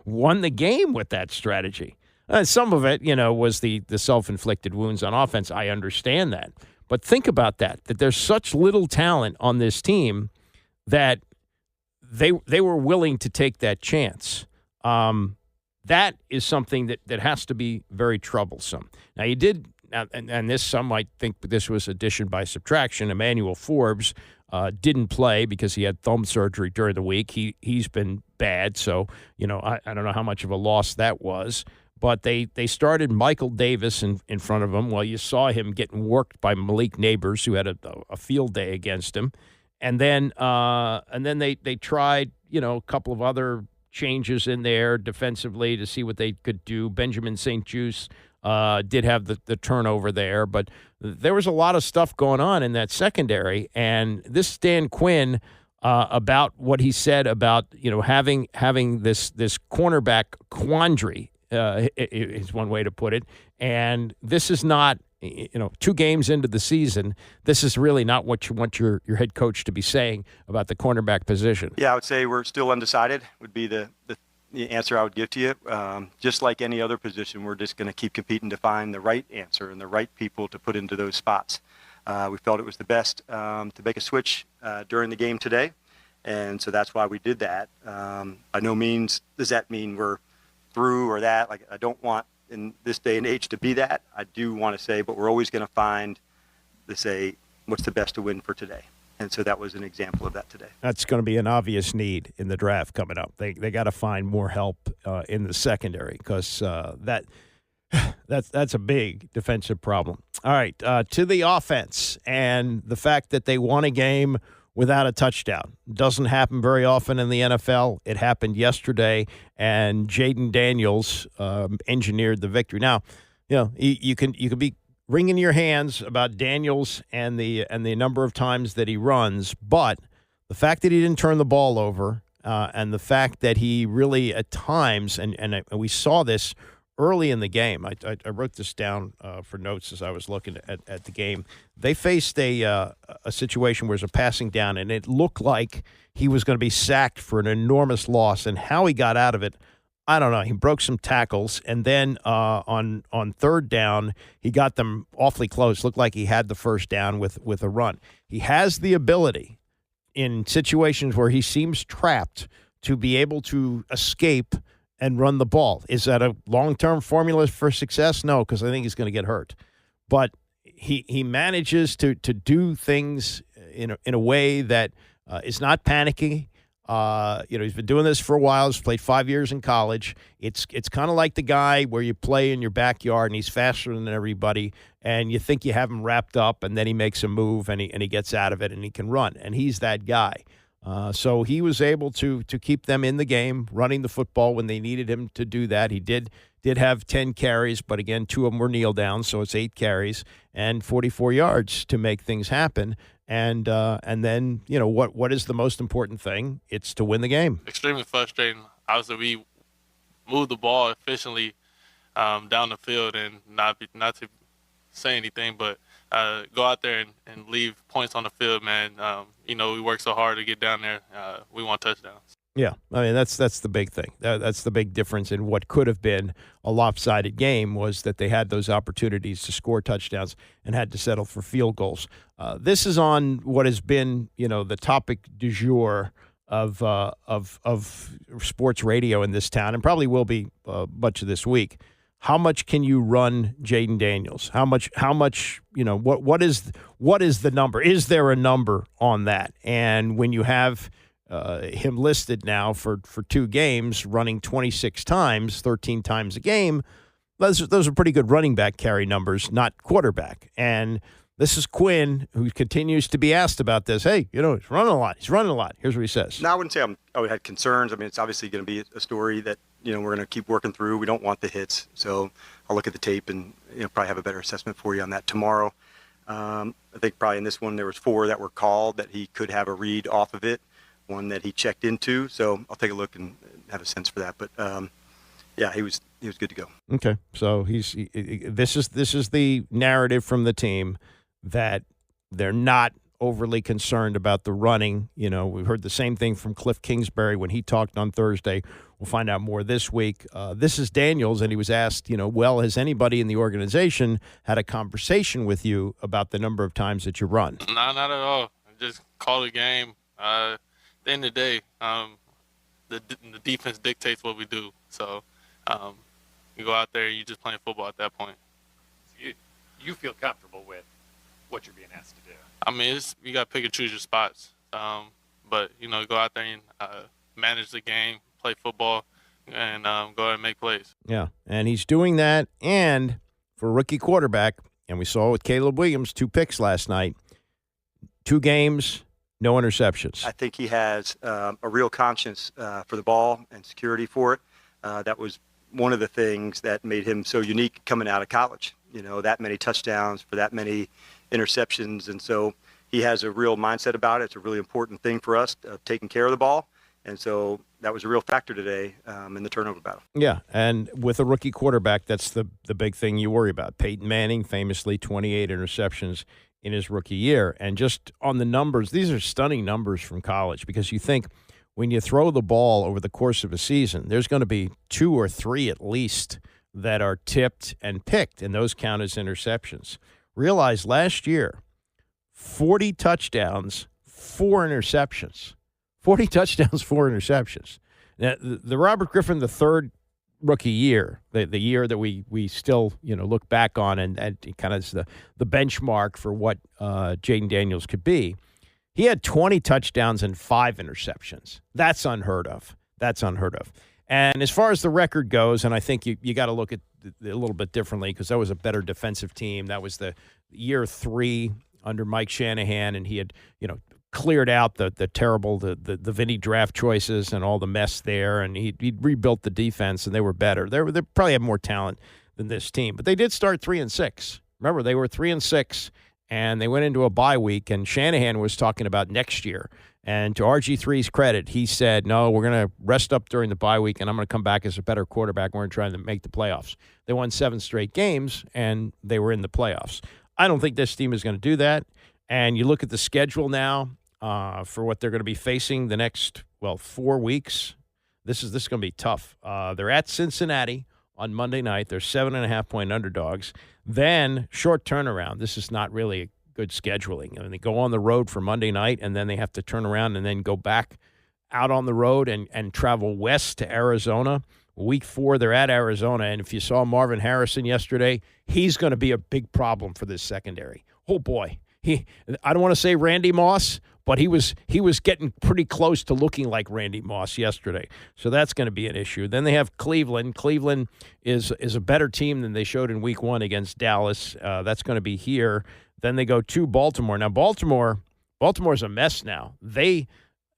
won the game with that strategy. Some of it, was the self-inflicted wounds on offense. I understand that. But think about that there's such little talent on this team that they were willing to take that chance. That is something that has to be very troublesome. Now, you did, and this, some might think this was addition by subtraction. Emmanuel Forbes didn't play because he had thumb surgery during the week. He's been bad, so, I don't know how much of a loss that was. But they started Michael Davis in front of him. Well, you saw him getting worked by Malik Neighbors, who had a field day against him. And then they tried, a couple of other changes in there defensively to see what they could do. Benjamin St. Juste did have the turnover there, but there was a lot of stuff going on in that secondary. And this Dan Quinn about what he said about having this cornerback quandary is one way to put it. And this is not. 2 games into the season, this is really not what you want your head coach to be saying about the cornerback position. Yeah, I would say we're still undecided would be the answer I would give to you. Just like any other position, we're just going to keep competing to find the right answer and the right people to put into those spots. We felt it was the best to make a switch during the game today, and so that's why we did that. By no means does that mean we're through or that. Like, I don't want in this day and age to be that. I do want to say, but we're always going to find what's the best to win for today. And so that was an example of that today. That's going to be an obvious need in the draft coming up. They got to find more help in the secondary because that's a big defensive problem. All right, to the offense and the fact that they won a game without a touchdown. Doesn't happen very often in the NFL. It happened yesterday, and Jayden Daniels engineered the victory. Now, you can be wringing your hands about Daniels and the number of times that he runs, but the fact that he didn't turn the ball over and the fact that he really at times, and we saw this early in the game. I wrote this down for notes as I was looking at the game. They faced a situation where it was a passing down, and it looked like he was going to be sacked for an enormous loss, and how he got out of it, I don't know. He broke some tackles, and then on third down, he got them awfully close. Looked like he had the first down with a run. He has the ability in situations where he seems trapped to be able to escape and run the ball. Is that a long-term formula for success? No, because I think he's going to get hurt. But he manages to do things in a way that is not panicky. He's been doing this for a while. He's played 5 years in college. It's kind of like the guy where you play in your backyard and he's faster than everybody, and you think you have him wrapped up, and then he makes a move and he gets out of it and he can run. And he's that guy. So he was able to keep them in the game, running the football when they needed him to do that. He did have 10 carries, but again, 2 of them were kneel down, so it's 8 carries and 44 yards to make things happen. And then, what is the most important thing? It's to win the game. Extremely frustrating. Obviously, we moved the ball efficiently down the field, and not to say anything, but go out there and leave points on the field, man. We work so hard to get down there. We want touchdowns. Yeah, I mean, that's the big thing. That's the big difference in what could have been a lopsided game, was that they had those opportunities to score touchdowns and had to settle for field goals. This is on what has been, the topic du jour of sports radio in this town, and probably will be much of this week. How much can you run Jayden Daniels? How much, what is the number? Is there a number on that? And when you have him listed now for 2 games, running 26 times, 13 times a game, those are pretty good running back carry numbers, not quarterback. And this is Quinn, who continues to be asked about this. Hey, he's running a lot. Here's what he says. No, I wouldn't say I had concerns. I mean, it's obviously going to be a story that, we're going to keep working through. We don't want the hits. So I'll look at the tape and, probably have a better assessment for you on that tomorrow. I think probably in this one there was 4 that were called that he could have a read off of it, 1 that he checked into. So I'll take a look and have a sense for that. But, yeah, he was good to go. Okay. So this is the narrative from the team, that they're not overly concerned about the running. We heard the same thing from Cliff Kingsbury when he talked on Thursday. We'll find out more this week. This is Daniels, and he was asked, has anybody in the organization had a conversation with you about the number of times that you run? No, not at all. Just call the game. At the end of the day, the defense dictates what we do. So you go out there and you're just playing football at that point. You feel comfortable with what you're being asked to do? I mean, you got to pick and choose your spots. But, go out there and manage the game, play football, and go out and make plays. Yeah, and he's doing that. And for a rookie quarterback, and we saw with Caleb Williams, 2 picks last night, 2 games, no interceptions. I think he has a real conscience for the ball and security for it. That was one of the things that made him so unique coming out of college. That many touchdowns for that many interceptions. And so he has a real mindset about it. It's a really important thing for us, taking care of the ball. And so that was a real factor today in the turnover battle. Yeah, and with a rookie quarterback, that's the big thing you worry about. Peyton Manning, famously 28 interceptions in his rookie year. And just on the numbers, these are stunning numbers from college, because you think when you throw the ball over the course of a season, there's going to be 2 or 3 at least that are tipped and picked, and those count as interceptions. Realize last year, 40 touchdowns, 4 interceptions. 40 touchdowns, 4 interceptions. Now, the Robert Griffin III rookie year, the year that we still look back on and kind of is the benchmark for what Jayden Daniels could be, he had 20 touchdowns and 5 interceptions. That's unheard of. And as far as the record goes, and I think you got to look at it a little bit differently, because that was a better defensive team. That was the year 3 under Mike Shanahan, and he had cleared out the terrible the Vinny draft choices and all the mess there, and he'd rebuilt the defense, and they were better. They probably have more talent than this team, but they did start 3-6. Remember, they were 3-6, and they went into a bye week, and Shanahan was talking about next year. And to RG3's credit, he said, no, we're going to rest up during the bye week, and I'm going to come back as a better quarterback. We're going to try to make the playoffs. They won 7 straight games, and they were in the playoffs. I don't think this team is going to do that. And you look at the schedule now for what they're going to be facing the next, 4 weeks. This is going to be tough. They're at Cincinnati on Monday night. They're 7.5-point underdogs. Then short turnaround. This is not really good scheduling. I mean, they go on the road for Monday night, and then they have to turn around and then go back out on the road and travel west to Arizona. Week 4, they're at Arizona, and if you saw Marvin Harrison yesterday, he's going to be a big problem for this secondary. Oh, boy. I don't want to say Randy Moss, but he was getting pretty close to looking like Randy Moss yesterday. So that's going to be an issue. Then they have Cleveland. Cleveland is a better team than they showed in Week 1 against Dallas. That's going to be here. Then they go to Baltimore. Now, Baltimore's a mess now.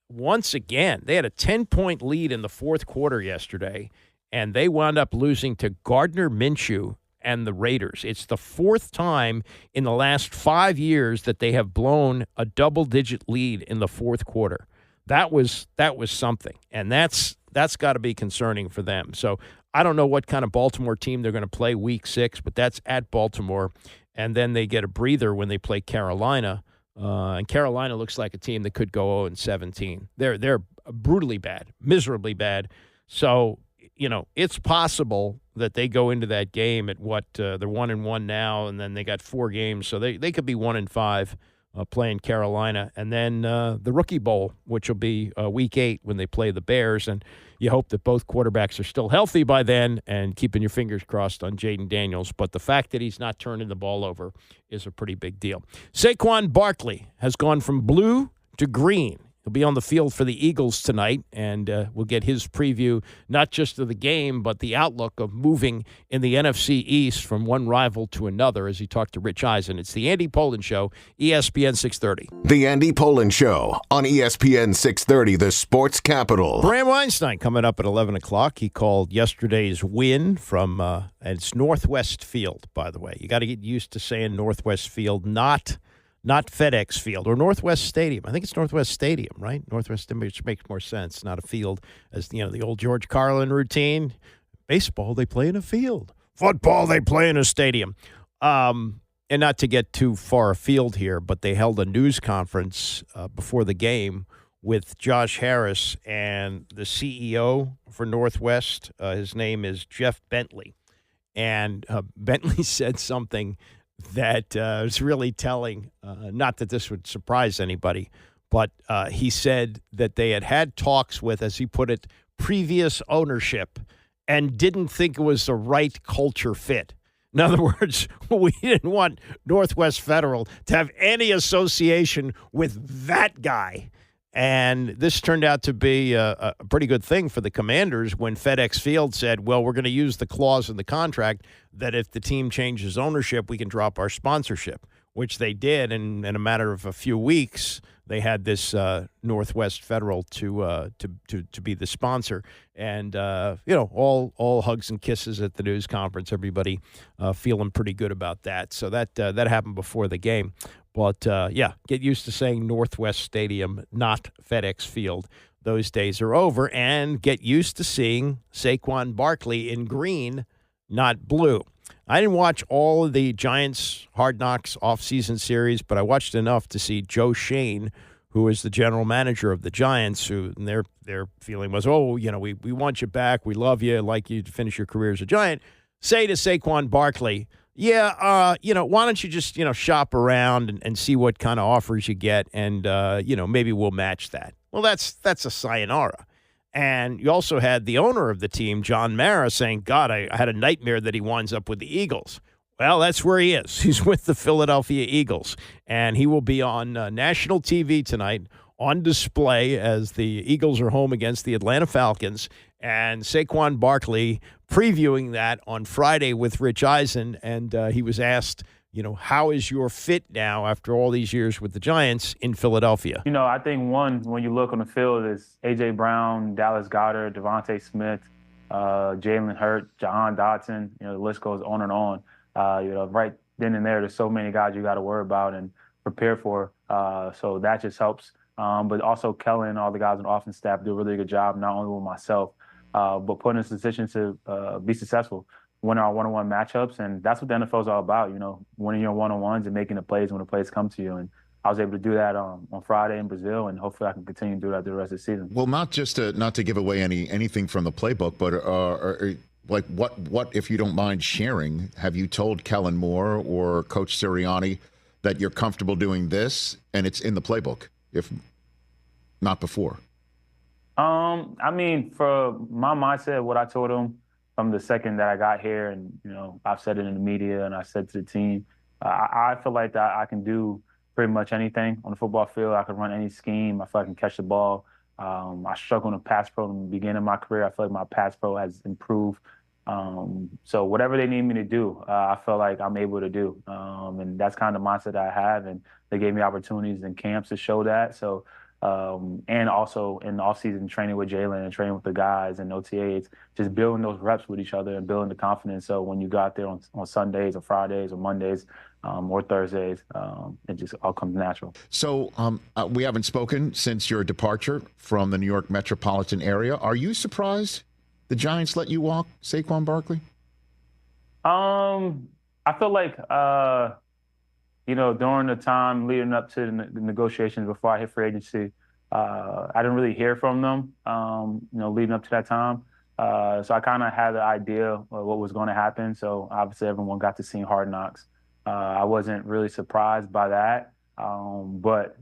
Once again, they had a 10-point lead in the fourth quarter yesterday, and they wound up losing to Gardner Minshew and the Raiders. It's the 4th time in the last 5 years that they have blown a double-digit lead in the fourth quarter. That was something, and that's got to be concerning for them. So I don't know what kind of Baltimore team they're going to play Week 6, but that's at Baltimore, and then they get a breather when they play Carolina. And Carolina looks like a team that could go 0-17. They're brutally bad, miserably bad. So, it's possible that they go into that game at they're 1-1 now, and then they got 4 games, so they could be 1-5 playing Carolina, and then the Rookie Bowl, which will be Week 8 when they play the Bears, and you hope that both quarterbacks are still healthy by then, and keeping your fingers crossed on Jayden Daniels. But the fact that he's not turning the ball over is a pretty big deal. Saquon Barkley has gone from blue to green. He'll be on the field for the Eagles tonight, and we'll get his preview, not just of the game, but the outlook of moving in the NFC East from one rival to another as he talked to Rich Eisen. It's the Andy Pollin Show, ESPN 630. The Andy Pollin Show on ESPN 630, the sports capital. Bram Weinstein coming up at 11 o'clock. He called yesterday's win from, and it's Northwest Field, by the way. You got to get used to saying Northwest Field, not FedEx Field or Northwest Stadium. I think it's Northwest Stadium, right? Northwest Stadium, which makes more sense. Not a field as, the old George Carlin routine. Baseball, they play in a field. Football, they play in a stadium. And not to get too far afield here, but they held a news conference before the game with Josh Harris and the CEO for Northwest. His name is Jeff Bentley. And Bentley said something that is really telling. Not that this would surprise anybody, but he said that they had talks with, as he put it, previous ownership and didn't think it was the right culture fit. In other words, we didn't want Northwest Federal to have any association with that guy. And this turned out to be a pretty good thing for the Commanders when FedEx Field said, well, we're going to use the clause in the contract that if the team changes ownership, we can drop our sponsorship, which they did. And in a matter of a few weeks, they had this Northwest Federal to be the sponsor. And, all hugs and kisses at the news conference, everybody feeling pretty good about that. So that happened before the game. But, get used to saying Northwest Stadium, not FedEx Field. Those days are over. And get used to seeing Saquon Barkley in green, not blue. I didn't watch all of the Giants Hard Knocks offseason series, but I watched enough to see Joe Shane, who is the general manager of the Giants, who their feeling was, we want you back. We love you. Like you to finish your career as a Giant. Say to Saquon Barkley, why don't you just, shop around and see what kind of offers you get, and, maybe we'll match that. Well, that's a sayonara. And you also had the owner of the team, John Mara, saying, God, I had a nightmare that he winds up with the Eagles. Well, that's where he is. He's with the Philadelphia Eagles, and he will be on national TV tonight on display as the Eagles are home against the Atlanta Falcons, and Saquon Barkley previewing that on Friday with Rich Eisen, and he was asked, how is your fit now after all these years with the Giants in Philadelphia? I think one, when you look on the field, is A.J. Brown, Dallas Goedert, Devontae Smith, Jalen Hurts, Jahan Dotson, the list goes on and on. Right then and there. There's so many guys you got to worry about and prepare for. So that just helps. But also Kellen and all the guys on the offense staff do a really good job, not only with myself, but putting us in a position to be successful, win our one-on-one matchups. And that's what the NFL is all about, winning your one-on-ones and making the plays when the plays come to you. And I was able to do that on Friday in Brazil, and hopefully I can continue to do that the rest of the season. Well, not to give away anything from the playbook, but like what if you don't mind sharing, have you told Kellen Moore or Coach Sirianni that you're comfortable doing this and it's in the playbook, if not before? I mean, for my mindset, what I told them from the second that I got here, and I've said it in the media and I said to the team, I feel like that I can do pretty much anything on the football field. I can run any scheme. I feel like I can catch the ball. I struggled in pass pro in the beginning of my career. I feel like my pass pro has improved. So whatever they need me to do, I feel like I'm able to do. And that's kind of the mindset that I have. And they gave me opportunities in camps to show that. So, and also in the offseason, training with Jaylen and training with the guys and OTAs, just building those reps with each other and building the confidence. So when you go out there on Sundays or Fridays or Mondays or Thursdays, it just all comes natural. So we haven't spoken since your departure from the New York metropolitan area. Are you surprised the Giants let you walk Saquon Barkley? I feel like, during the time leading up to the negotiations before I hit free agency, I didn't really hear from them, leading up to that time. So I kind of had the idea of what was going to happen. So obviously everyone got to see Hard Knocks. I wasn't really surprised by that. But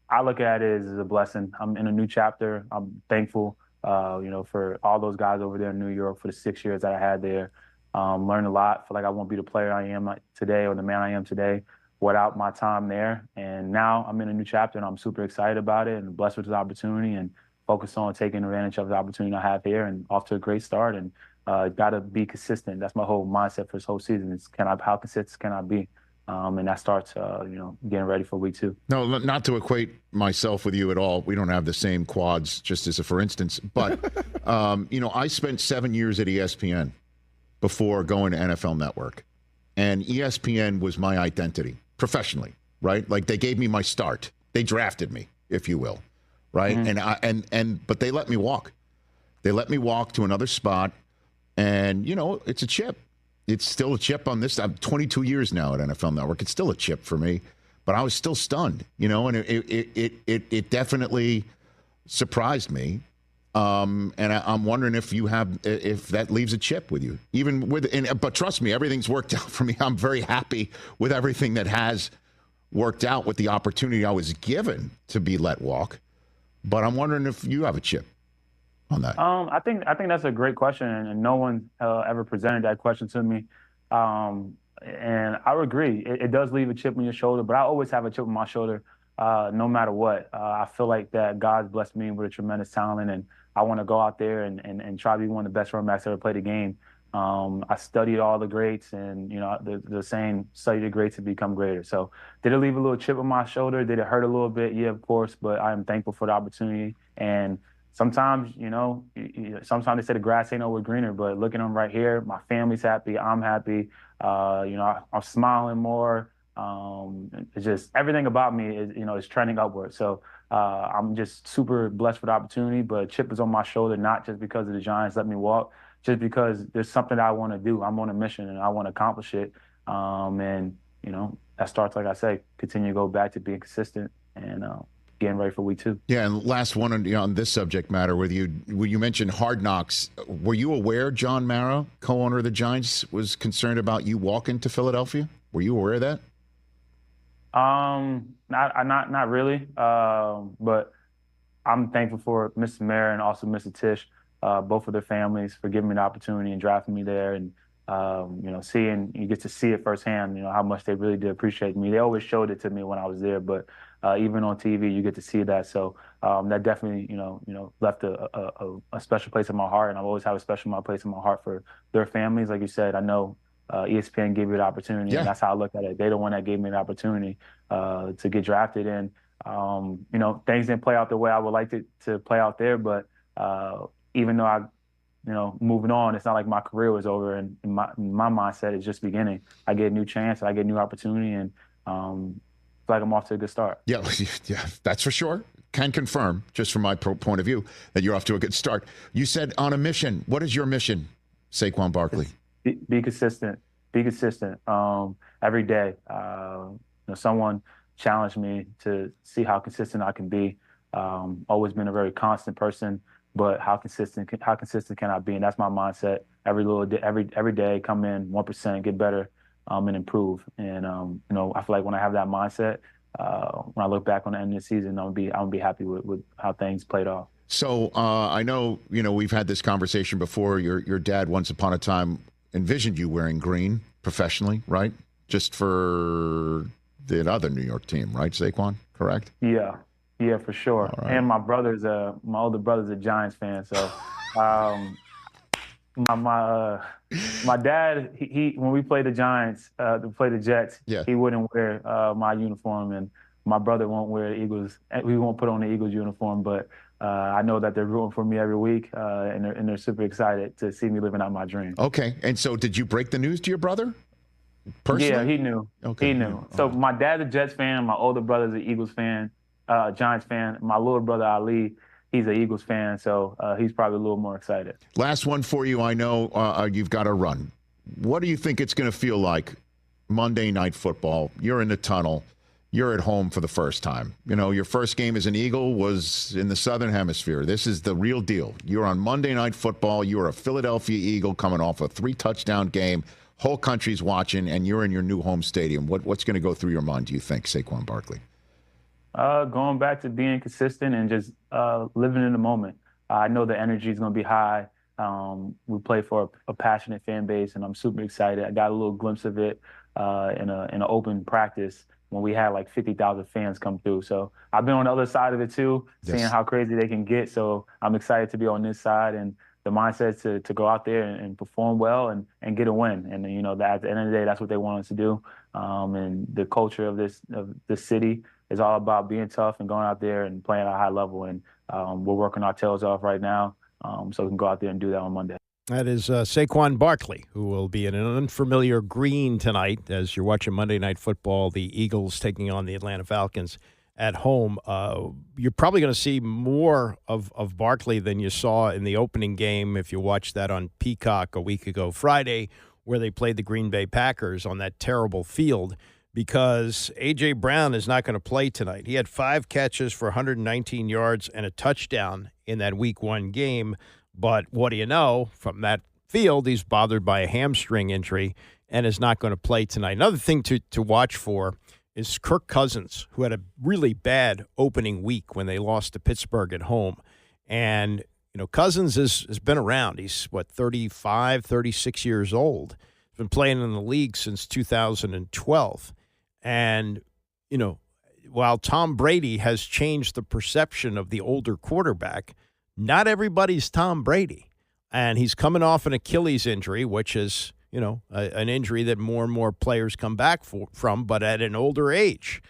I look at it as a blessing. I'm in a new chapter. I'm thankful, for all those guys over there in New York for the 6 years that I had there. Learned a lot. Feel like I won't be the player I am today or the man I am today without my time there. And now I'm in a new chapter and I'm super excited about it and blessed with this opportunity and focused on taking advantage of the opportunity I have here and off to a great start. And got to be consistent. That's my whole mindset for this whole season is how consistent can I be? And that starts, getting ready for week 2. No, not to equate myself with you at all. We don't have the same quads, just as a for instance. But, I spent 7 years at ESPN before going to NFL Network. And ESPN was my identity professionally, right? Like they gave me my start. They drafted me, if you will, right? Mm-hmm. But they let me walk. They let me walk to another spot. And, it's a chip. It's still a chip on this. I'm 22 years now at NFL Network. It's still a chip for me, but I was still stunned, and it definitely surprised me. And I'm wondering if that leaves a chip with you, but trust me, everything's worked out for me. I'm very happy with everything that has worked out with the opportunity I was given to be let walk. But I'm wondering if you have a chip on that. I think that's a great question, and no one ever presented that question to me. And I would agree. It does leave a chip on your shoulder, but I always have a chip on my shoulder, no matter what. I feel like that God's blessed me with a tremendous talent, and I want to go out there and try to be one of the best running backs to ever play the game. I studied all the greats, and the saying, study the greats to become greater. So did it leave a little chip on my shoulder? Did it hurt a little bit? Yeah, of course, but I am thankful for the opportunity. And sometimes, sometimes they say the grass ain't always greener, but looking at them right here, my family's happy, I'm happy. I'm smiling more. It's just everything about me is trending upward. So I'm just super blessed for the opportunity, but chip is on my shoulder, not just because of the Giants let me walk, just because there's something that I want to do. I'm on a mission and I want to accomplish it. That starts, like I say, continue to go back to being consistent and getting ready for week 2. Yeah, and last one on this subject matter with you. When you mentioned Hard Knocks, were you aware John Mara, co-owner of the Giants, was concerned about you walking to Philadelphia? Were you aware of that? Not really. But I'm thankful for Mr. Mara and also Mr. Tisch, both of their families, for giving me the opportunity and drafting me there. And you get to see it firsthand, how much they really did appreciate me. They always showed it to me when I was there, but even on TV, you get to see that. So that definitely, left a special place in my heart, and I've always had a special place in my heart for their families. Like you said, I know ESPN gave me the opportunity, and that's how I look at it. They're the one that gave me the opportunity to get drafted, and things didn't play out the way I would like it to play out there. But even though I moving on. It's not like my career was over, and my mindset is just beginning. I get a new chance, I get a new opportunity, and feel like I'm off to a good start. Yeah, that's for sure. Can confirm, just from my point of view, that you're off to a good start. You said on a mission. What is your mission, Saquon Barkley? Be consistent. Be consistent every day. Someone challenged me to see how consistent I can be. Always been a very constant person, but how consistent can I be? And that's my mindset. Every day, come in 1%, get better, and improve. And I feel like when I have that mindset, when I look back on the end of the season, I'm gonna be happy with how things played off. So I know we've had this conversation before. Your dad, once upon a time, envisioned you wearing green professionally, right? Just for the other New York team, right, Saquon? Correct? Yeah, for sure. Right. And my older brother's a Giants fan, so my dad, he when we played the Giants, play the Jets, he wouldn't wear my uniform, and my brother won't wear the Eagles. We won't put on the Eagles uniform, but I know that they're rooting for me every week, and they're super excited to see me living out my dream. Okay, and so did you break the news to your brother? Personally? Yeah, he knew. Okay. He knew. So my dad's a Jets fan. My older brother's an Eagles fan, Giants fan. My little brother Ali, he's an Eagles fan, so he's probably a little more excited. Last one for you. I know you've got to run. What do you think it's going to feel like Monday Night Football? You're in the tunnel. You're at home for the first time. Your first game as an Eagle was in the Southern Hemisphere. This is the real deal. You're on Monday Night Football. You're a Philadelphia Eagle coming off a 3-touchdown game. Whole country's watching, and you're in your new home stadium. What's going to go through your mind, do you think, Saquon Barkley? Going back to being consistent and just living in the moment. I know the energy is going to be high. We play for a passionate fan base, and I'm super excited. I got a little glimpse of it in an open practice when we had like 50,000 fans come through. So I've been on the other side of it too, seeing how crazy they can get. So I'm excited to be on this side, and the mindset to go out there and perform well and get a win. And that at the end of the day, that's what they want us to do. And the culture of this city is all about being tough and going out there and playing at a high level. And we're working our tails off right now, so we can go out there and do that on Monday. That is Saquon Barkley, who will be in an unfamiliar green tonight as you're watching Monday Night Football, the Eagles taking on the Atlanta Falcons at home. You're probably going to see more of Barkley than you saw in the opening game if you watched that on Peacock a week ago Friday, where they played the Green Bay Packers on that terrible field, because A.J. Brown is not going to play tonight. He had 5 catches for 119 yards and a touchdown in that Week 1 game. But what do you know? From that field, he's bothered by a hamstring injury and is not going to play tonight. Another thing to watch for is Kirk Cousins, who had a really bad opening week when they lost to Pittsburgh at home. And, Cousins has been around. He's, 35, 36 years old. He's been playing in the league since 2012. And, while Tom Brady has changed the perception of the older quarterback, not everybody's Tom Brady. And he's coming off an Achilles injury, which is, an injury that more and more players come back from, but at an older age.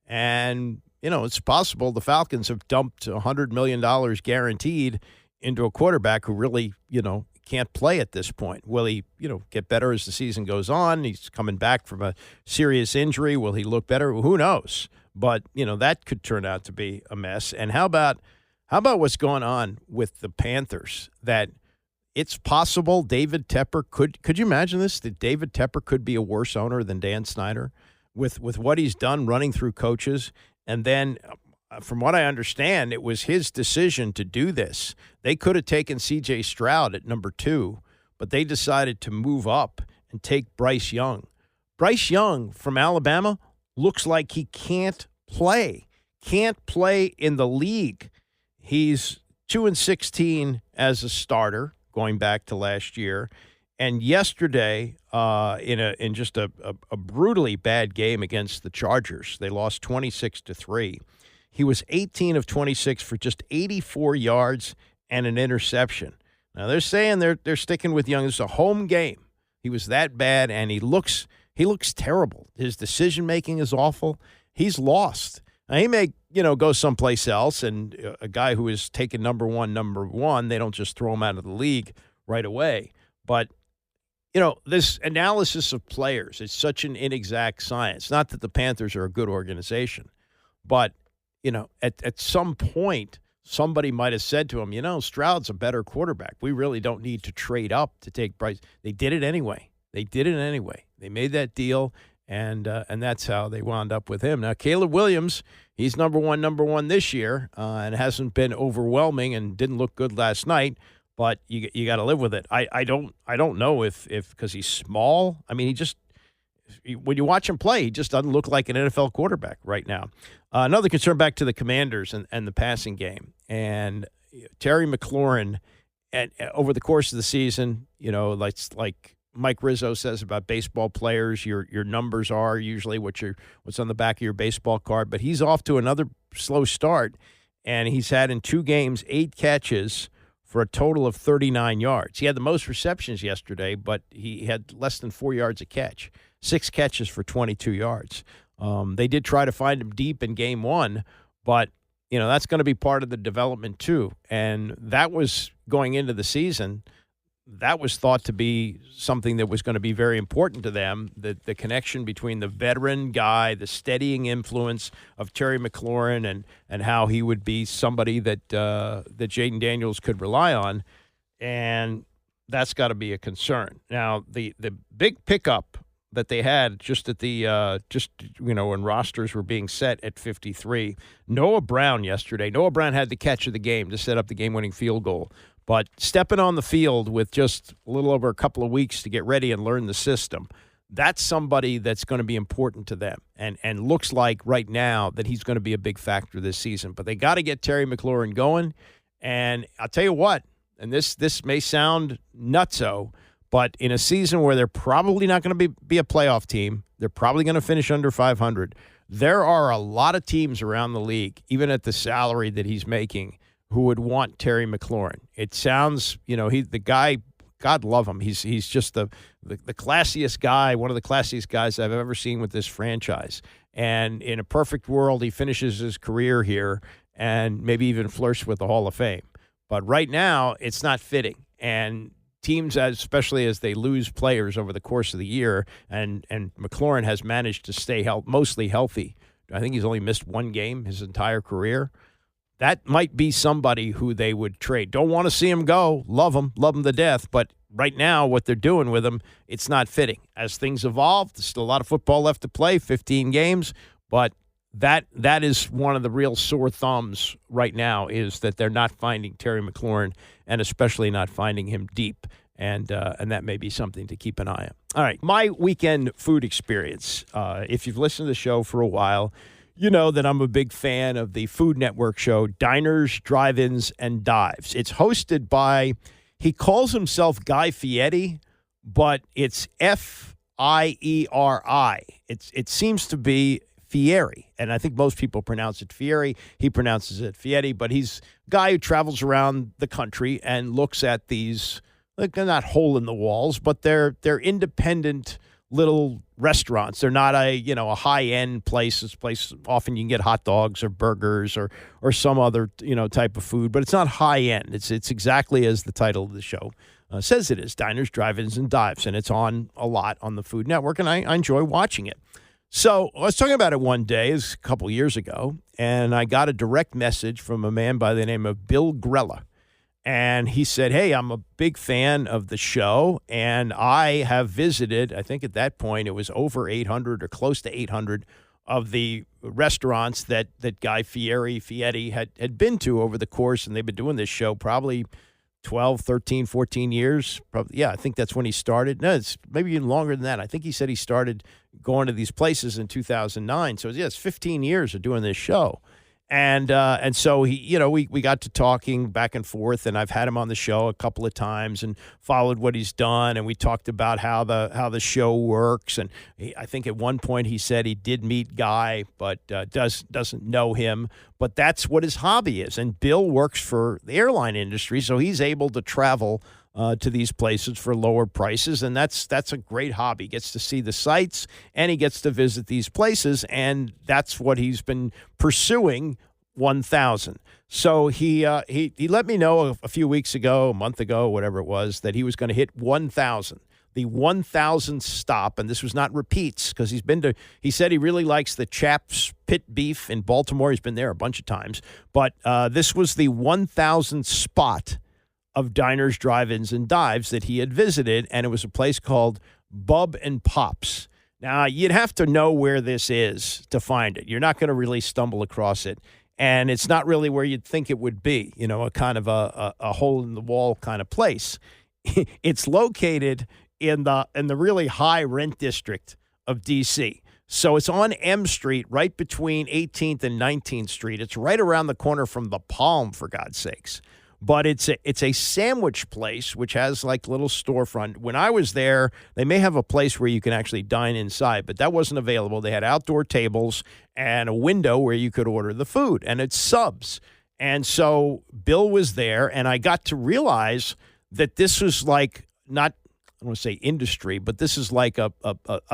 And, it's possible the Falcons have dumped $100 million guaranteed into a quarterback who really, can't play at this point. Will he, get better as the season goes on? He's coming back from a serious injury. Will he look better? Who knows? But, that could turn out to be a mess. And how about what's going on with the Panthers, that it's possible David Tepper could you imagine this, that David Tepper could be a worse owner than Dan Snyder with what he's done running through coaches? And then from what I understand, it was his decision to do this. They could have taken C.J. Stroud at number 2, but they decided to move up and take Bryce Young. Bryce Young from Alabama looks like he can't play in the league. He's 2-16 as a starter going back to last year. And yesterday, in just a brutally bad game against the Chargers, they lost 26-3. He was 18 of 26 for just 84 yards and an interception. Now they're saying they're sticking with Young. It's a home game. He was that bad, and he looks terrible. His decision making is awful. He's lost. Now, he may go someplace else, and a guy who is taken number one, they don't just throw him out of the league right away. But, this analysis of players, it's such an inexact science. Not that the Panthers are a good organization, but, at some point, somebody might have said to him, Stroud's a better quarterback. We really don't need to trade up to take Bryce. They did it anyway. They made that deal, and that's how they wound up with him. Now, Caleb Williams, he's number one this year, and hasn't been overwhelming and didn't look good last night. But you got to live with it. I don't know if because he's small. I mean, when you watch him play, he just doesn't look like an NFL quarterback right now. Another concern back to the Commanders and the passing game. And Terry McLaurin, over the course of the season, like Mike Rizzo says about baseball players, your numbers are usually what's on the back of your baseball card. But he's off to another slow start, and he's had in 2 games 8 catches for a total of 39 yards. He had the most receptions yesterday, but he had less than 4 yards a catch. 6 catches for 22 yards. They did try to find him deep in game 1, but, that's going to be part of the development too. And that was going into the season. That was thought to be something that was going to be very important to them, the connection between the veteran guy, the steadying influence of Terry McLaurin, and how he would be somebody that Jayden Daniels could rely on. And that's got to be a concern. Now, the big pickup that they had just at the when rosters were being set at 53, Noah Brown yesterday. Noah Brown had the catch of the game to set up the game-winning field goal. But stepping on the field with just a little over a couple of weeks to get ready and learn the system, that's somebody that's going to be important to them. And looks like right now that he's going to be a big factor this season. But they got to get Terry McLaurin going. And I'll tell you what, and this may sound nutso, but in a season where they're probably not going to be a playoff team, they're probably going to finish under 500, there are a lot of teams around the league, even at the salary that he's making, who would want Terry McLaurin. It sounds, he's the guy, God love him. He's just the classiest guy, one of the classiest guys I've ever seen with this franchise. And in a perfect world, he finishes his career here and maybe even flirts with the Hall of Fame. But right now, it's not fitting. And teams, especially as they lose players over the course of the year, and McLaurin has managed to stay mostly healthy. I think he's only missed 1 game his entire career. That might be somebody who they would trade. Don't want to see him go. Love him to death. But right now, what they're doing with him, it's not fitting. As things evolve, there's still a lot of football left to play, 15 games. But that is one of the real sore thumbs right now, is that they're not finding Terry McLaurin, and especially not finding him deep. And that may be something to keep an eye on. All right, my weekend food experience. If you've listened to the show for a while, you know that I'm a big fan of the Food Network show, Diners, Drive-Ins, and Dives. It's hosted by, he calls himself Guy Fieri, but it's F-I-E-R-I. It seems to be Fieri, and I think most people pronounce it Fieri. He pronounces it Fieri, but he's a guy who travels around the country and looks at these, like, they're not hole-in-the-walls, but they're independent little restaurants. They're not a high-end place. It's a place often you can get hot dogs or burgers or some other type of food, but it's not high-end. It's exactly as the title of the show says it is, Diners, Drive-Ins, and Dives, and it's on a lot on the Food Network, and I enjoy watching it. So I was talking about it one day, it was a couple years ago, and I got a direct message from a man by the name of Bill Grella. And he said, hey, I'm a big fan of the show, and I have visited, I think at that point it was over 800 or close to 800 of the restaurants that Guy Fieri had been to over the course, and they've been doing this show probably 12, 13, 14 years. Probably, yeah, I think that's when he started. No, it's maybe even longer than that. I think he said he started going to these places in 2009. So, yeah, it's 15 years of doing this show. And so he, we got to talking back and forth, and I've had him on the show a couple of times and followed what he's done, and we talked about how the show works. And I think at one point he said he did meet Guy, but doesn't know him. But that's what his hobby is. And Bill works for the airline industry, so he's able to travel to these places for lower prices, and that's a great hobby. He gets to see the sights, and he gets to visit these places, and that's what he's been pursuing 1,000. So he let me know a few weeks ago, a month ago, whatever it was, that he was going to hit 1,000. The 1,000th stop, and this was not repeats because he said he really likes the Chaps Pit Beef in Baltimore. He's been there a bunch of times. But this was the 1,000th spot of diners, drive-ins, and dives that he had visited, and it was a place called Bub and Pops. Now, you'd have to know where this is to find it. You're not going to really stumble across it. And it's not really where you'd think it would be, a kind of a hole-in-the-wall kind of place. It's located in the really high rent district of D.C. So it's on M Street, right between 18th and 19th Street. It's right around the corner from the Palm, for God's sakes. But it's a sandwich place which has like little storefront. When I was there, they may have a place where you can actually dine inside, but that wasn't available. They had outdoor tables and a window where you could order the food, and it's subs. And so Bill was there, and I got to realize that this was like not, I don't want to say industry, but this is like a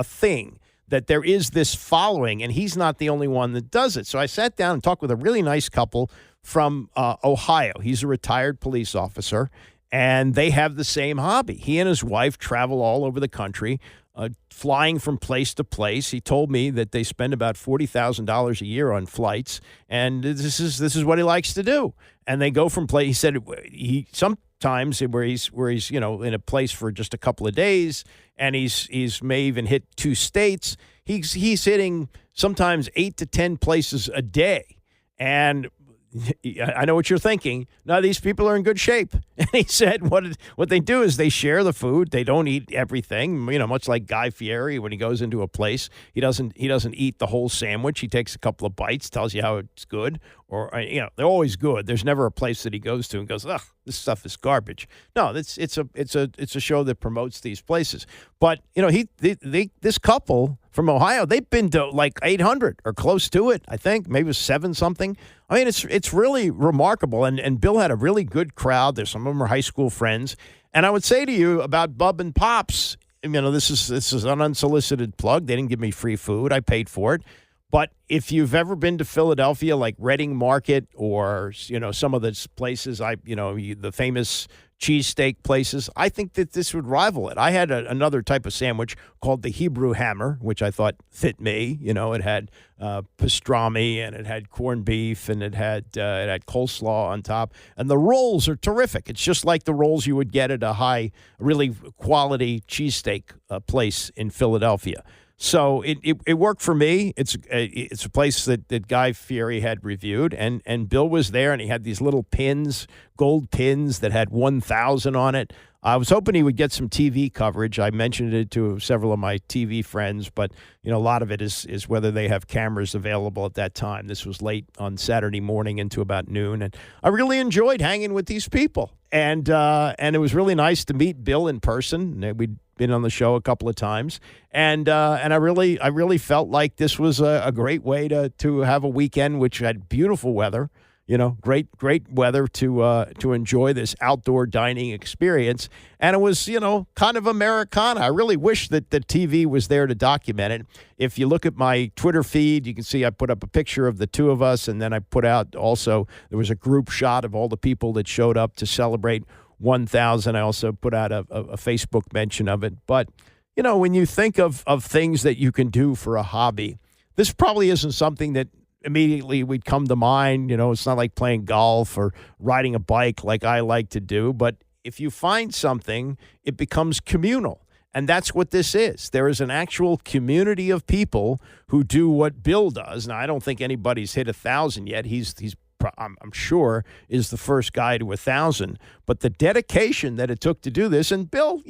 thing, that there is this following, and he's not the only one that does it. So I sat down and talked with a really nice couple from Ohio. He's a retired police officer, and they have the same hobby. He and his wife travel all over the country, flying from place to place. He told me that they spend about $40,000 a year on flights, and this is what he likes to do. And they go from place. He said sometimes where he's in a place for just a couple of days, and he's may even hit 2 states. He's hitting sometimes 8 to 10 places a day, and I know what you're thinking. No, these people are in good shape. And he said what they do is they share the food. They don't eat everything. Much like Guy Fieri, when he goes into a place, he doesn't eat the whole sandwich. He takes a couple of bites, tells you how it's good, or they're always good. There's never a place that he goes to and goes, ugh, this stuff is garbage. No, it's a show that promotes these places. But this couple from Ohio, they've been to like 800 or close to it. I think maybe 7 something. I mean, it's really remarkable. And Bill had a really good crowd. There's some of them are high school friends. And I would say to you about Bub and Pops, this is an unsolicited plug. They didn't give me free food. I paid for it. But if you've ever been to Philadelphia, like Reading Market or, some of the places, the famous cheesesteak places, I think that this would rival it. I had another type of sandwich called the Hebrew Hammer, which I thought fit me. It had pastrami, and it had corned beef, and it had coleslaw on top. And the rolls are terrific. It's just like the rolls you would get at a high, really quality cheesesteak place in Philadelphia. So it worked for me. It's a place that Guy Fieri had reviewed, and Bill was there, and he had these little pins, gold pins that had 1,000 on it. I was hoping he would get some TV coverage. I mentioned it to several of my TV friends, but a lot of it is whether they have cameras available at that time. This was late on Saturday morning into about noon, and I really enjoyed hanging with these people. And it was really nice to meet Bill in person. We'd been on the show a couple of times, and I really felt like this was a great way to have a weekend which had beautiful weather. Great weather to enjoy this outdoor dining experience. And it was, kind of Americana. I really wish that the TV was there to document it. If you look at my Twitter feed, you can see I put up a picture of the two of us, and then I put out also, there was a group shot of all the people that showed up to celebrate 1,000. I also put out a Facebook mention of it. But, when you think of things that you can do for a hobby, this probably isn't something that immediately would come to mind. It's not like playing golf or riding a bike like I like to do. But if you find something, it becomes communal. And that's what this is. There is an actual community of people who do what Bill does. Now, I don't think anybody's hit 1,000 yet. He's I'm sure is the first guy to 1,000. But the dedication that it took to do this, and Bill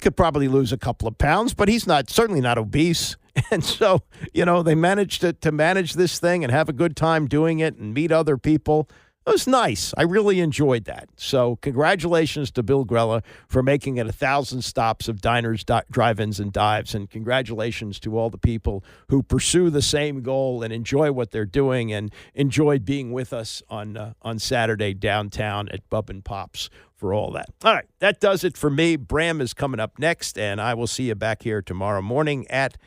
could probably lose a couple of pounds, but he's certainly not obese. And so, they managed to manage this thing and have a good time doing it and meet other people. It was nice. I really enjoyed that. So congratulations to Bill Grella for making it 1,000 stops of diners, drive-ins, and dives. And congratulations to all the people who pursue the same goal and enjoy what they're doing and enjoyed being with us on Saturday downtown at Bub and Pops for all that. All right, that does it for me. Bram is coming up next, and I will see you back here tomorrow morning at